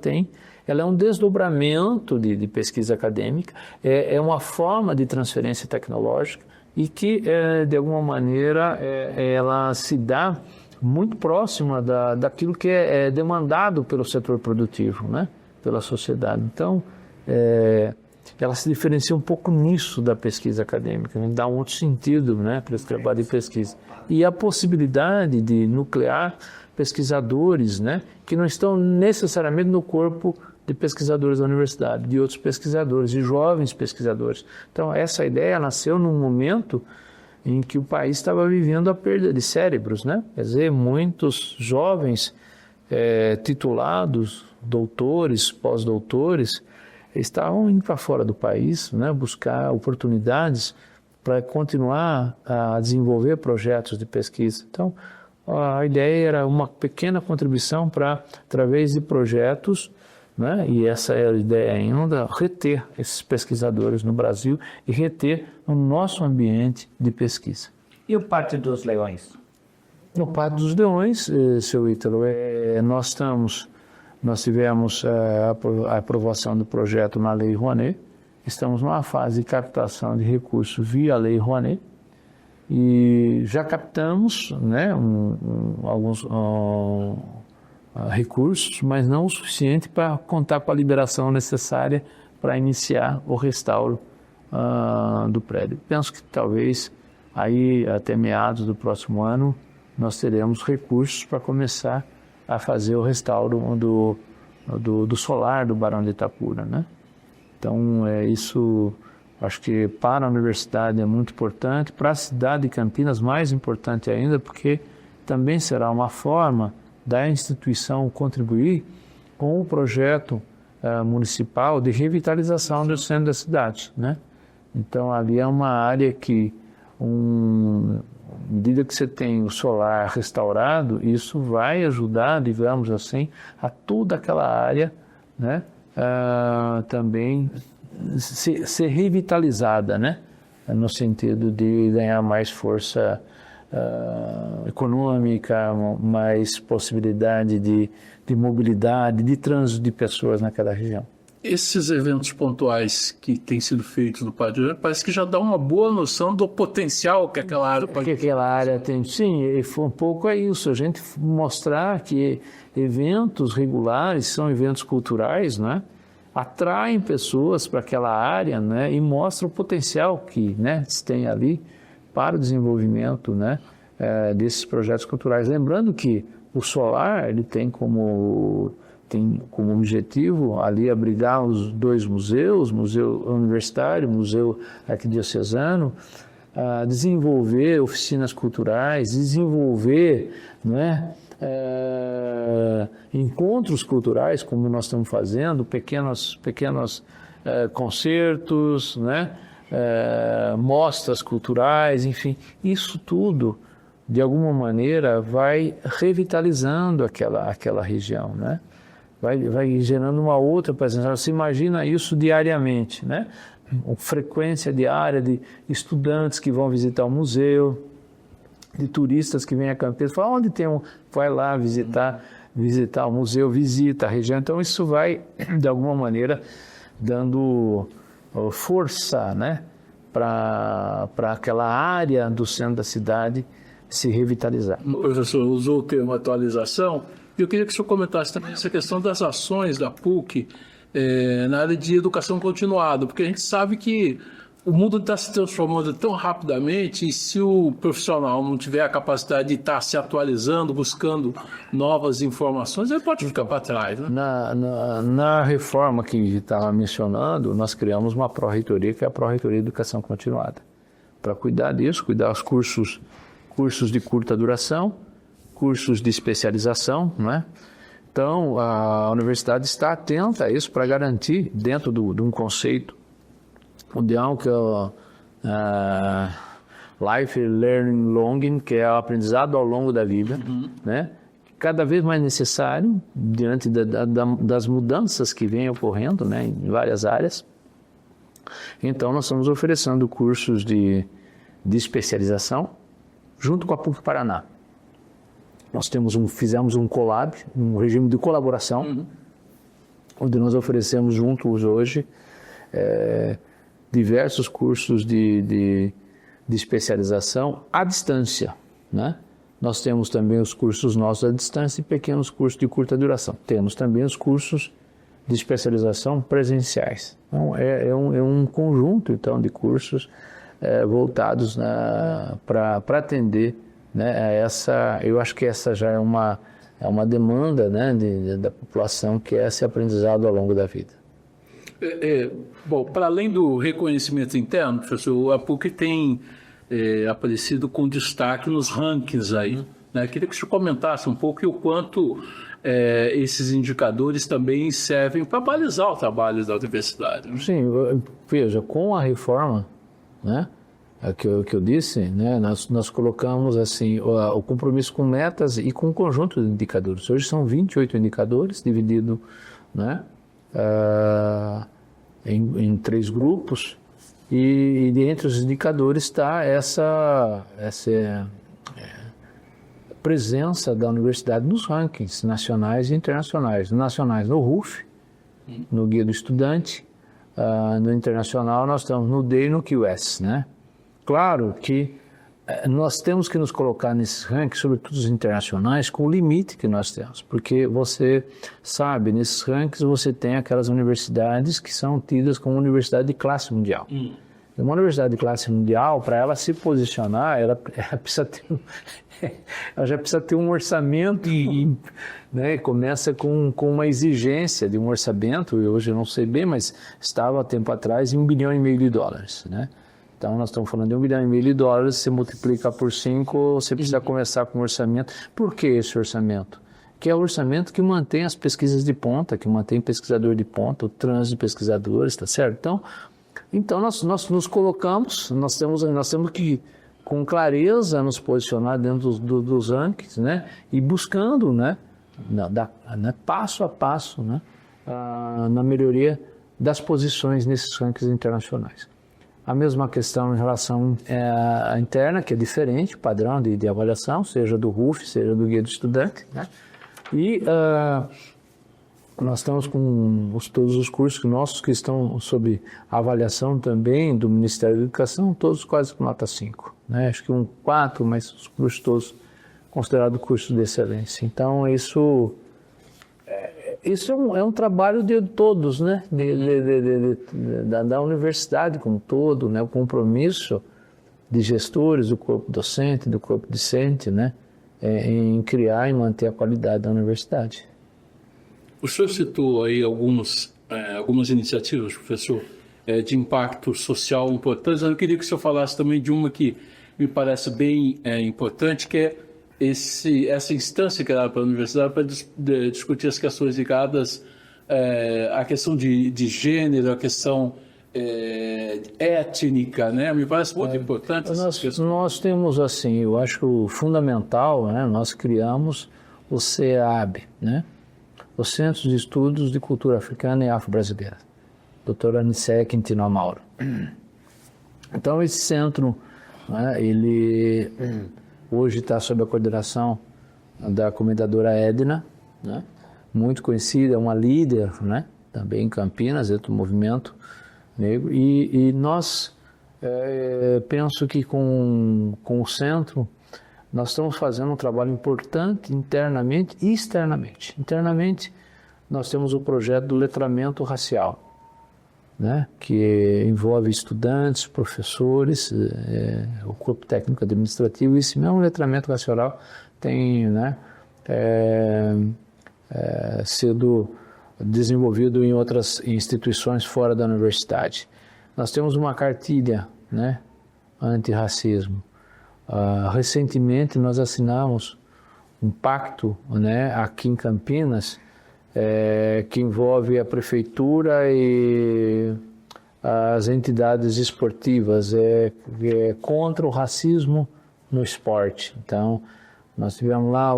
é um desdobramento de pesquisa acadêmica, é uma forma de transferência tecnológica e que, de alguma maneira, ela se dá muito próxima daquilo que é demandado pelo setor produtivo, né? Pela sociedade. Então, ela se diferencia um pouco nisso da pesquisa acadêmica, né? Dá um outro sentido, né, para esse trabalho de pesquisa. E a possibilidade de nuclear pesquisadores, né, que não estão necessariamente no corpo de pesquisadores da universidade, de outros pesquisadores, de jovens pesquisadores. Então, essa ideia nasceu num momento em que o país estava vivendo a perda de cérebros, né? Quer dizer, muitos jovens titulados, doutores, pós-doutores, estavam indo para fora do país, né? Buscar oportunidades para continuar a desenvolver projetos de pesquisa. Então, a ideia era uma pequena contribuição para, através de projetos, né? E essa é a ideia ainda, reter esses pesquisadores no Brasil e reter o nosso ambiente de pesquisa. E o Pátio dos Leões? No Pátio dos Leões, seu Ítalo, nós tivemos a aprovação do projeto na Lei Rouanet, estamos numa fase de captação de recursos via Lei Rouanet e já captamos, né, alguns recursos, mas não o suficiente para contar com a liberação necessária para iniciar o restauro do prédio. Penso que talvez aí até meados do próximo ano nós teremos recursos para começar a fazer o restauro do solar do Barão de Itapura, né? Então, isso acho que para a universidade é muito importante, para a cidade de Campinas mais importante ainda, porque também será uma forma da instituição contribuir com o projeto municipal de revitalização do centro da cidade, né? Então, ali é uma área que, à medida que você tem o solar restaurado, isso vai ajudar, digamos assim, a toda aquela área, né, também ser revitalizada, né, no sentido de ganhar mais força econômica, mais possibilidade de mobilidade, de trânsito de pessoas naquela região. Esses eventos pontuais que têm sido feitos no Pátio parece que já dá uma boa noção do potencial que aquela área pode ter. Que aquela área tem, sim, e foi um pouco isso, a gente mostrar que eventos regulares são eventos culturais, né, atraem pessoas para aquela área, né, e mostram o potencial que, né, se tem ali para o desenvolvimento, né, desses projetos culturais. Lembrando que o solar ele tem como objetivo ali abrigar os dois museus, Museu Universitário, Museu Arquidiocesano, desenvolver oficinas culturais, desenvolver, né, encontros culturais, como nós estamos fazendo, pequenos concertos, né, mostras culturais, enfim, isso tudo, de alguma maneira, vai revitalizando aquela região, né? Vai gerando uma outra presença. Você imagina isso diariamente, né? Uma frequência diária de estudantes que vão visitar o museu, de turistas que vêm a Campinas, falam, onde tem vai lá visitar o museu, visita a região. Então isso vai, de alguma maneira, dando força, né, para aquela área do centro da cidade se revitalizar. O professor usou o termo atualização. Eu queria que o senhor comentasse também essa questão das ações da PUC na área de educação continuada, porque a gente sabe que o mundo está se transformando tão rapidamente e se o profissional não tiver a capacidade de estar se atualizando, buscando novas informações, ele pode ficar para trás, né? Na reforma que estava mencionando, nós criamos uma pró-reitoria, que é a pró-reitoria de educação continuada, para cuidar disso, cuidar dos cursos de curta duração, cursos de especialização, né? Então, a universidade está atenta a isso para garantir, dentro de um conceito mundial, que é o Life Learning Longing, que é o aprendizado ao longo da vida, né? Cada vez mais necessário, diante das mudanças que vêm ocorrendo, né, em várias áreas. Então, nós estamos oferecendo cursos de especialização, junto com a PUC Paraná. Nós fizemos um collab, um regime de colaboração, onde nós oferecemos juntos hoje diversos cursos de especialização à distância, né? Nós temos também os cursos nossos à distância e pequenos cursos de curta duração. Temos também os cursos de especialização presenciais. Então, é um conjunto, então, de cursos voltados para atender, né, eu acho que essa já é uma demanda, né, da população, que é esse aprendizado ao longo da vida. Bom, para além do reconhecimento interno, professor, a PUC tem aparecido com destaque nos rankings aí, né? Queria que o senhor comentasse um pouco e o quanto esses indicadores também servem para balizar o trabalho da universidade. Sim, veja, com a reforma, né, que eu disse, né, nós colocamos assim, o compromisso com metas e com um conjunto de indicadores. Hoje são 28 indicadores, dividido, né, em 3 grupos, e entre os indicadores está essa presença da universidade nos rankings nacionais e internacionais. Nacionais no RUF, no Guia do Estudante, no internacional nós estamos no DEI e no QS, né? Claro que nós temos que nos colocar nesses rankings, sobretudo os internacionais, com o limite que nós temos, porque você sabe, nesses rankings você tem aquelas universidades que são tidas como universidade de classe mundial. Uma universidade de classe mundial, para ela se posicionar, ela já precisa ter um orçamento, né? Começa com uma exigência de um orçamento, e hoje eu não sei bem, mas estava há tempo atrás em $1,5 bilhão, né? Então nós estamos falando de $1,5 bilhão, você multiplica por 5, você precisa começar com um orçamento. Por que esse orçamento? Que é o orçamento que mantém as pesquisas de ponta, que mantém pesquisador de ponta, o trânsito de pesquisadores, tá certo? Então nós nos colocamos, nós temos que, com clareza, nos posicionar dentro dos rankings, né? E buscando, né? Passo a passo, né? Na melhoria das posições nesses rankings internacionais. A mesma questão em relação à interna, que é diferente, o padrão de avaliação, seja do RUF, seja do Guia do Estudante, né? E nós estamos com todos os cursos nossos que estão sob avaliação também do Ministério da Educação, todos quase com nota 5, né? Acho que 4, mas os cursos todos considerados cursos de excelência. Então, isso é um trabalho de todos, né? Da universidade como um todo, né? O compromisso de gestores, do corpo docente, do corpo discente, né? Em criar e manter a qualidade da universidade. O senhor citou aí algumas iniciativas, professor, de impacto social importantes. Eu queria que o senhor falasse também de uma que me parece bem importante, que é essa instância criada pela universidade para discutir as questões ligadas à questão de gênero, à questão étnica, né? Me parece muito importante. Nós temos, assim, eu acho fundamental, né? Nós criamos o CEAB, né? O Centro de Estudos de Cultura Africana e Afro-Brasileira, Dr. Anicé Quintino Amauro. Então, esse centro, né, ele hoje está sob a coordenação da comendadora Edna, né, muito conhecida, é uma líder, né, também em Campinas, dentro do movimento negro, e nós, penso que com o centro, nós estamos fazendo um trabalho importante internamente e externamente. Internamente, nós temos o projeto do letramento racial, né, que envolve estudantes, professores, o corpo técnico administrativo, e esse mesmo letramento racial tem, né, sido desenvolvido em outras instituições fora da universidade. Nós temos uma cartilha, né, antirracismo. Recentemente nós assinamos um pacto, né, aqui em Campinas, que envolve a prefeitura e as entidades esportivas, contra o racismo no esporte. Então, nós tivemos lá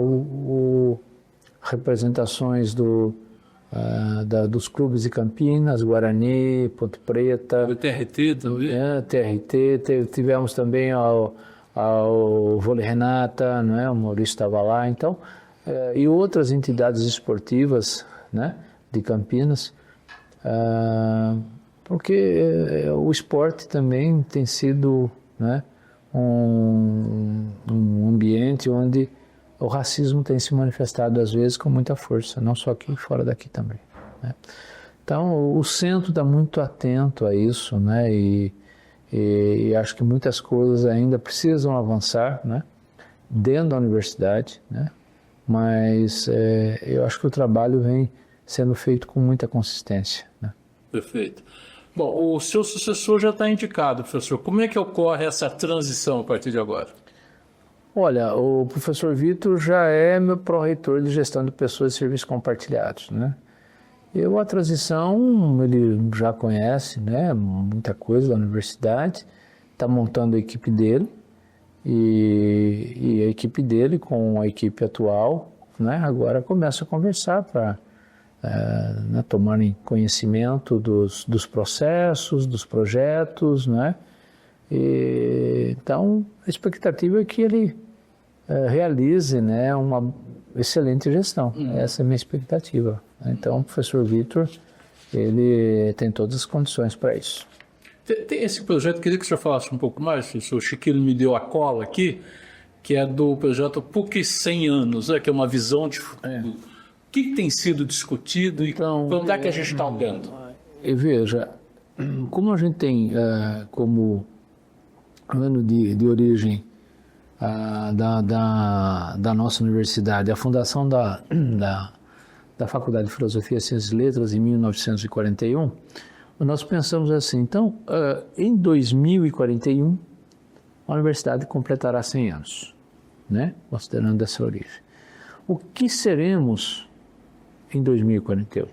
representações dos clubes de Campinas, Guarani, Ponte Preta. O TRT também? TRT, tivemos também ao Vôlei Renata, né? O Maurício estava lá, então, e outras entidades esportivas, né, de Campinas, porque o esporte também tem sido, né, um ambiente onde o racismo tem se manifestado às vezes com muita força, não só aqui, fora daqui também, né? Então, o centro está muito atento a isso, né, e acho que muitas coisas ainda precisam avançar, né, dentro da universidade, né, mas eu acho que o trabalho vem sendo feito com muita consistência, né. Perfeito. Bom, o seu sucessor já está indicado, professor. Como é que ocorre essa transição a partir de agora? Olha, o professor Vitor já é meu pró-reitor de gestão de pessoas e serviços compartilhados, né. A transição, ele já conhece, né, muita coisa da universidade, está montando a equipe dele, e a equipe dele com a equipe atual, né, agora começa a conversar para né, tomarem conhecimento dos processos, dos projetos, né? Então, a expectativa é que ele realize, né, uma excelente gestão. Essa é a minha expectativa. Então, o professor Vitor, ele tem todas as condições para isso. Tem esse projeto, queria que o senhor falasse um pouco mais, o Chiquinho me deu a cola aqui, que é do projeto PUC 100 anos, né, que é uma visão de futuro. O que tem sido discutido e Então, onde é que a gente está olhando? E veja, como a gente tem como ano de origem da nossa universidade, a fundação da Faculdade de Filosofia, Ciências e Letras em 1941, nós pensamos assim, então, em 2041, a universidade completará 100 anos, né? Considerando essa origem. O que seremos em 2041?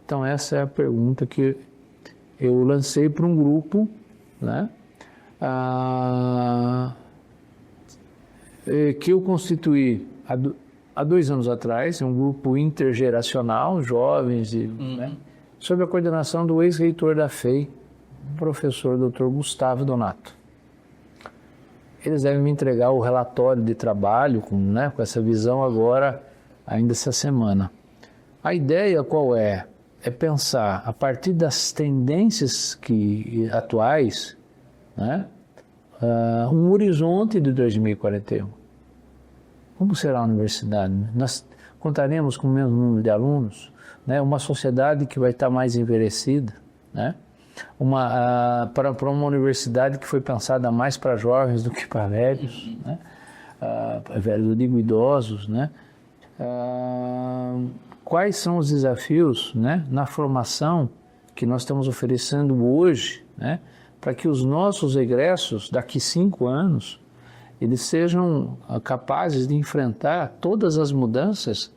Então, essa é a pergunta que eu lancei para um grupo, né? Que eu constituí há 2 anos atrás, um grupo intergeracional, jovens, né? Sob a coordenação do ex-reitor da FEI, o professor Dr. Gustavo Donato. Eles devem me entregar o relatório de trabalho com essa visão agora, ainda essa semana. A ideia qual é? É pensar, a partir das tendências atuais, né, um horizonte de 2041. Como será a universidade? Nós contaremos com o mesmo número de alunos, né, uma sociedade que vai estar mais envelhecida, né, para uma universidade que foi pensada mais para jovens do que para velhos, né, velhos, eu digo idosos, né. Quais são os desafios, né, na formação que nós estamos oferecendo hoje, né, para que os nossos egressos, daqui 5 anos, eles sejam capazes de enfrentar todas as mudanças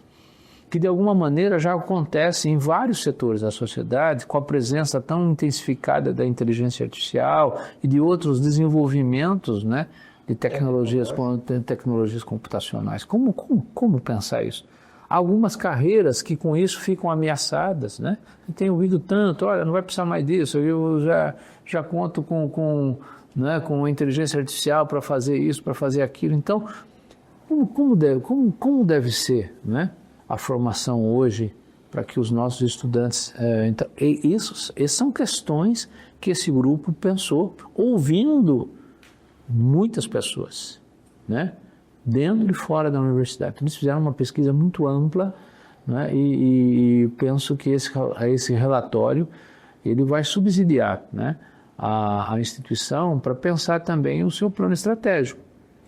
que de alguma maneira já acontecem em vários setores da sociedade, com a presença tão intensificada da inteligência artificial e de outros desenvolvimentos, né, de tecnologias computacionais. Como pensar isso? Algumas carreiras que com isso ficam ameaçadas, né? Eu tenho ouvido tanto, olha, não vai precisar mais disso, eu já conto com a inteligência artificial para fazer isso, para fazer aquilo. Então, como deve ser, né, a formação hoje para que os nossos estudantes... Essas são questões que esse grupo pensou, ouvindo muitas pessoas, né, dentro e fora da universidade. Eles fizeram uma pesquisa muito ampla, né, e penso que esse relatório ele vai subsidiar, né, a instituição para pensar também o seu plano estratégico,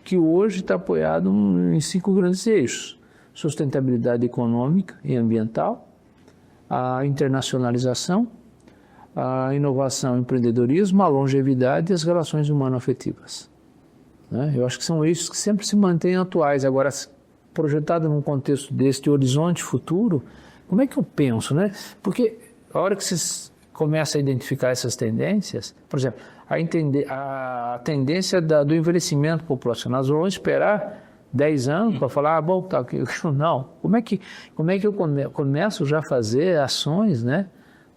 que hoje está apoiado em 5 grandes eixos: sustentabilidade econômica e ambiental, a internacionalização, a inovação e empreendedorismo, a longevidade e as relações humano-afetivas. Eu acho que são eixos que sempre se mantêm atuais. Agora, projetado num contexto deste horizonte futuro, como é que eu penso, né? Porque a hora que vocês começam a identificar essas tendências, por exemplo, a tendência do envelhecimento populacional, nós vamos esperar 10 anos para falar, bom, tá, não. Como é que eu começo já a fazer ações, né,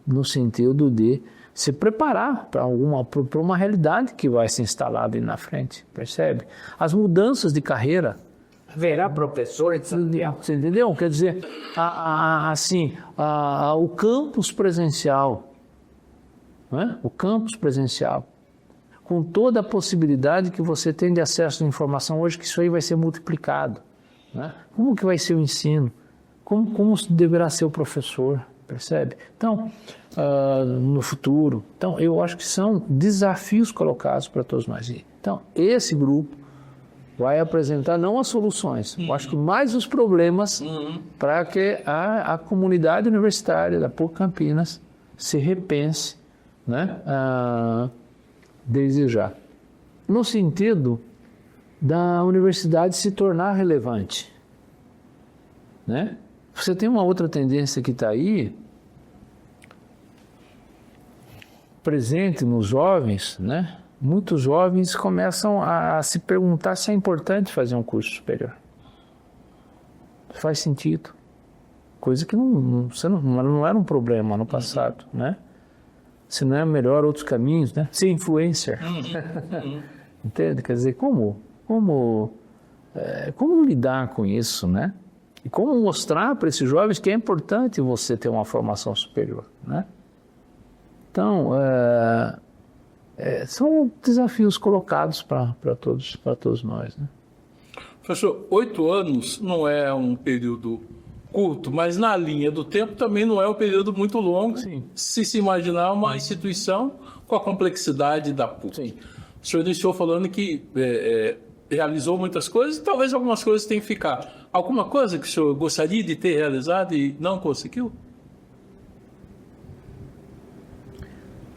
no sentido de se preparar para uma realidade que vai se instalar ali na frente, percebe? As mudanças de carreira. Haverá professores. Você entendeu? Quer dizer, o campus presencial, né? O campus presencial, com toda a possibilidade que você tem de acesso à informação hoje, que isso aí vai ser multiplicado, né? Como que vai ser o ensino? Como deverá ser o professor? Percebe? Então, no futuro. Então, eu acho que são desafios colocados para todos nós. Então, esse grupo vai apresentar não as soluções, eu acho que mais os problemas para que a comunidade universitária da PUC Campinas se repense, né, desde já. No sentido da universidade se tornar relevante, né? Você tem uma outra tendência que está aí, presente nos jovens, né? Muitos jovens começam a se perguntar se é importante fazer um curso superior. Faz sentido. coisa que não era um problema no passado, né? Se não é melhor outros caminhos, né? Ser influencer. Entende? Quer dizer, como lidar com isso, né? E como mostrar para esses jovens que é importante você ter uma formação superior, né? Então, são desafios colocados para todos nós, né? Professor, 8 anos não é um período curto, mas na linha do tempo também não é um período muito longo. Sim. Se imaginar uma instituição com a complexidade da PUC. Sim. O senhor iniciou falando que realizou muitas coisas e talvez algumas coisas tenham que ficar. Alguma coisa que o senhor gostaria de ter realizado e não conseguiu?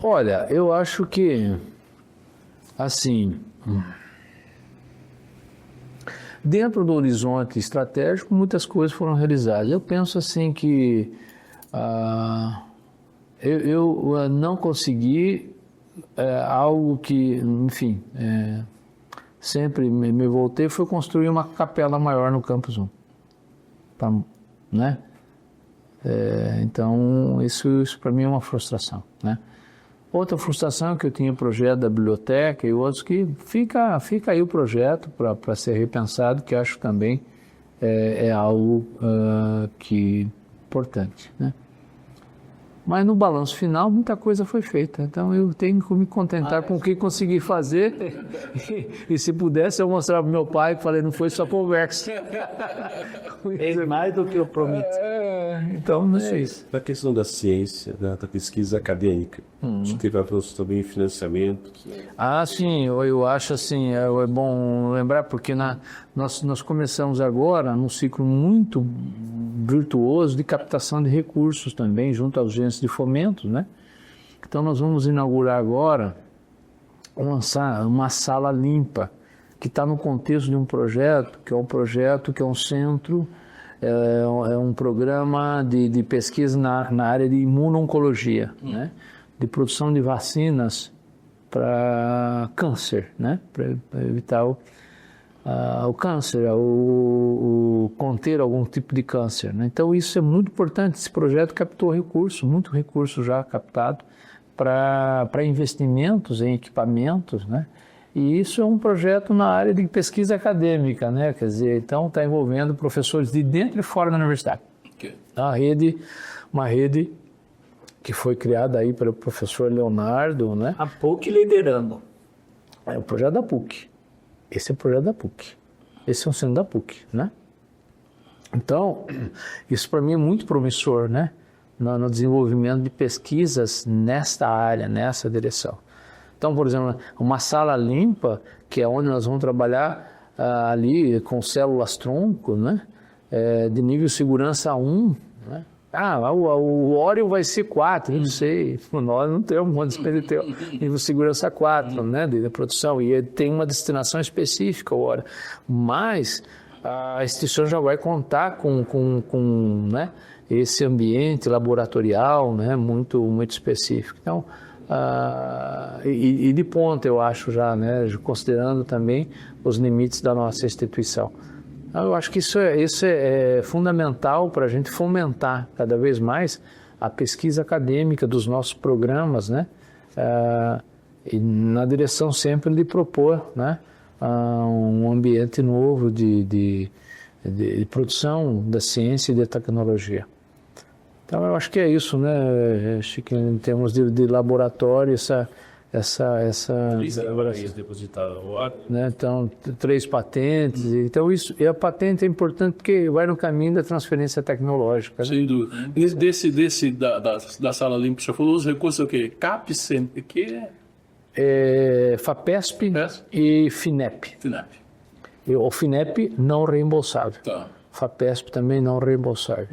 Olha, eu acho que, assim, dentro do horizonte estratégico, muitas coisas foram realizadas. Eu penso assim que eu não consegui algo que, enfim, sempre me voltei, foi construir uma capela maior no Campus 1. Né? Então, isso para mim é uma frustração, né? Outra frustração é que eu tinha projeto da biblioteca e outros que fica aí o projeto para ser repensado, que acho também é algo que importante, né? Mas no balanço final muita coisa foi feita, então eu tenho que me contentar com o que consegui fazer e se pudesse eu mostrar para meu pai que falei, não foi só conversa. É mais do que eu prometi. Então não é isso. Na questão da ciência, da pesquisa acadêmica, você teve avanço também em financiamento? Sim, eu acho assim, é bom lembrar, porque nós começamos agora num ciclo muito virtuoso de captação de recursos também, junto aos agentes de fomento, né? Então nós vamos inaugurar agora uma sala limpa, que está no contexto de um projeto, que é um centro, é um programa de pesquisa na área de imuno-oncologia, né? De produção de vacinas para câncer, né? Para evitar o câncer, conter algum tipo de câncer, né? Então isso é muito importante. Esse projeto captou muito recurso já captado para investimentos em equipamentos, né? E isso é um projeto na área de pesquisa acadêmica, né? Quer dizer, então está envolvendo professores de dentro e fora da universidade. Okay. Uma rede que foi criada aí pelo professor Leonardo, né? A PUC liderando. É o projeto da PUC. Esse é o projeto da PUC. Esse é um centro da PUC, né? Então, isso para mim é muito promissor, né? No desenvolvimento de pesquisas nesta área, nessa direção. Então, por exemplo, uma sala limpa, que é onde nós vamos trabalhar ali com células-tronco, né? De nível segurança 1, né? O Orion vai ser 4, eu não sei. Nós não temos uma despesa nível segurança 4, né, de produção, e tem uma destinação específica, o Orion. Mas a instituição já vai contar com né, esse ambiente laboratorial, né, muito específico. Então, de ponta, eu acho já, né, considerando também os limites da nossa instituição. Eu acho que isso é fundamental para a gente fomentar cada vez mais a pesquisa acadêmica dos nossos programas, né? E na direção sempre de propor, né, um ambiente novo de produção da ciência e da tecnologia. Então eu acho que é isso, né? Acho que em termos de laboratório, essa né? Então 3 patentes, então isso, e a patente é importante porque vai no caminho da transferência tecnológica, né? Sem dúvida. Da sala limpa, você falou os recursos o quê? CAPES, que FAPESP e FINEP. O FINEP não reembolsável. Tá. FAPESP também não reembolsável.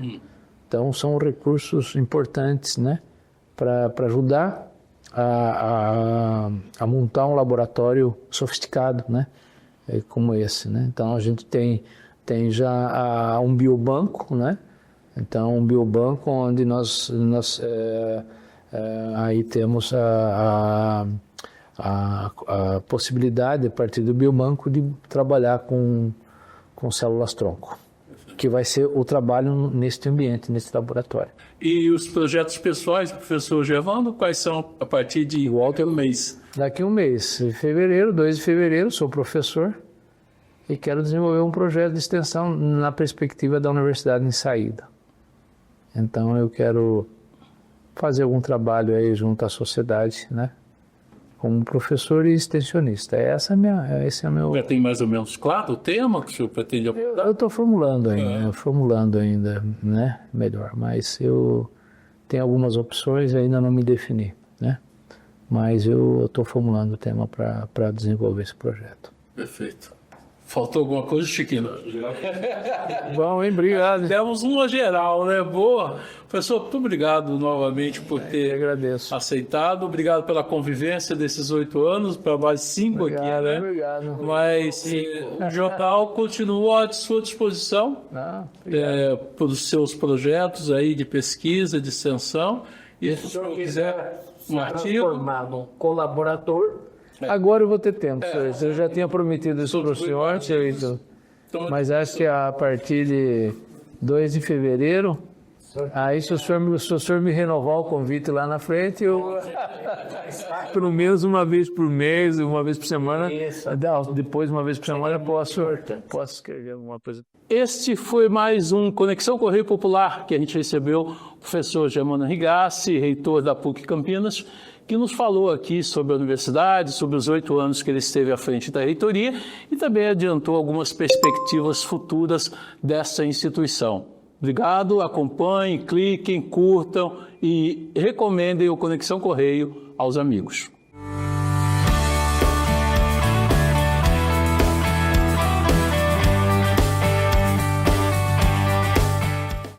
Então são recursos importantes, né, para ajudar a montar um laboratório sofisticado, né, como esse, né? Então a gente tem já um biobanco, né? Então um biobanco onde nós aí temos a possibilidade, a partir do biobanco, de trabalhar com células-tronco. que vai ser o trabalho neste ambiente, nesse laboratório. E os projetos pessoais do professor Gervando, quais são a partir de Walter mês? Daqui a um mês, em fevereiro, 2 de fevereiro, sou professor e quero desenvolver um projeto de extensão na perspectiva da universidade em saída. Então eu quero fazer algum trabalho aí junto à sociedade, né? Como professor e extensionista. Esse é o meu... Já tem mais ou menos claro o tema que o senhor pretende abordar? Eu estou formulando ainda, né? Melhor, mas eu tenho algumas opções e ainda não me defini, né? Mas eu estou formulando o tema para desenvolver esse projeto. Perfeito. Faltou alguma coisa, Chiquinho? Bom, hein? Obrigado. Demos uma geral, né? Boa. Professor, muito obrigado novamente por ter agradeço. aceitado. Obrigado pela convivência desses 8 anos, para mais 5 aqui, né? Obrigado. Mas o jornal continua à sua disposição para os seus projetos aí de pesquisa, de extensão. E se o senhor quiser um artigo... Transformar num colaborador. Agora eu vou ter tempo, senhor. Eu já tinha prometido isso para o senhor, senhor. Mas acho que a partir de 2 de fevereiro, aí se o senhor me renovar o convite lá na frente, eu pelo menos uma vez por mês, uma vez por semana, depois uma vez por semana eu posso escrever alguma coisa. Este foi mais um Conexão Correio Popular, que a gente recebeu o professor Germano Rigassi, reitor da PUC Campinas, que nos falou aqui sobre a universidade, sobre os 8 anos que ele esteve à frente da reitoria e também adiantou algumas perspectivas futuras dessa instituição. Obrigado, acompanhem, cliquem, curtam e recomendem o Conexão Correio aos amigos.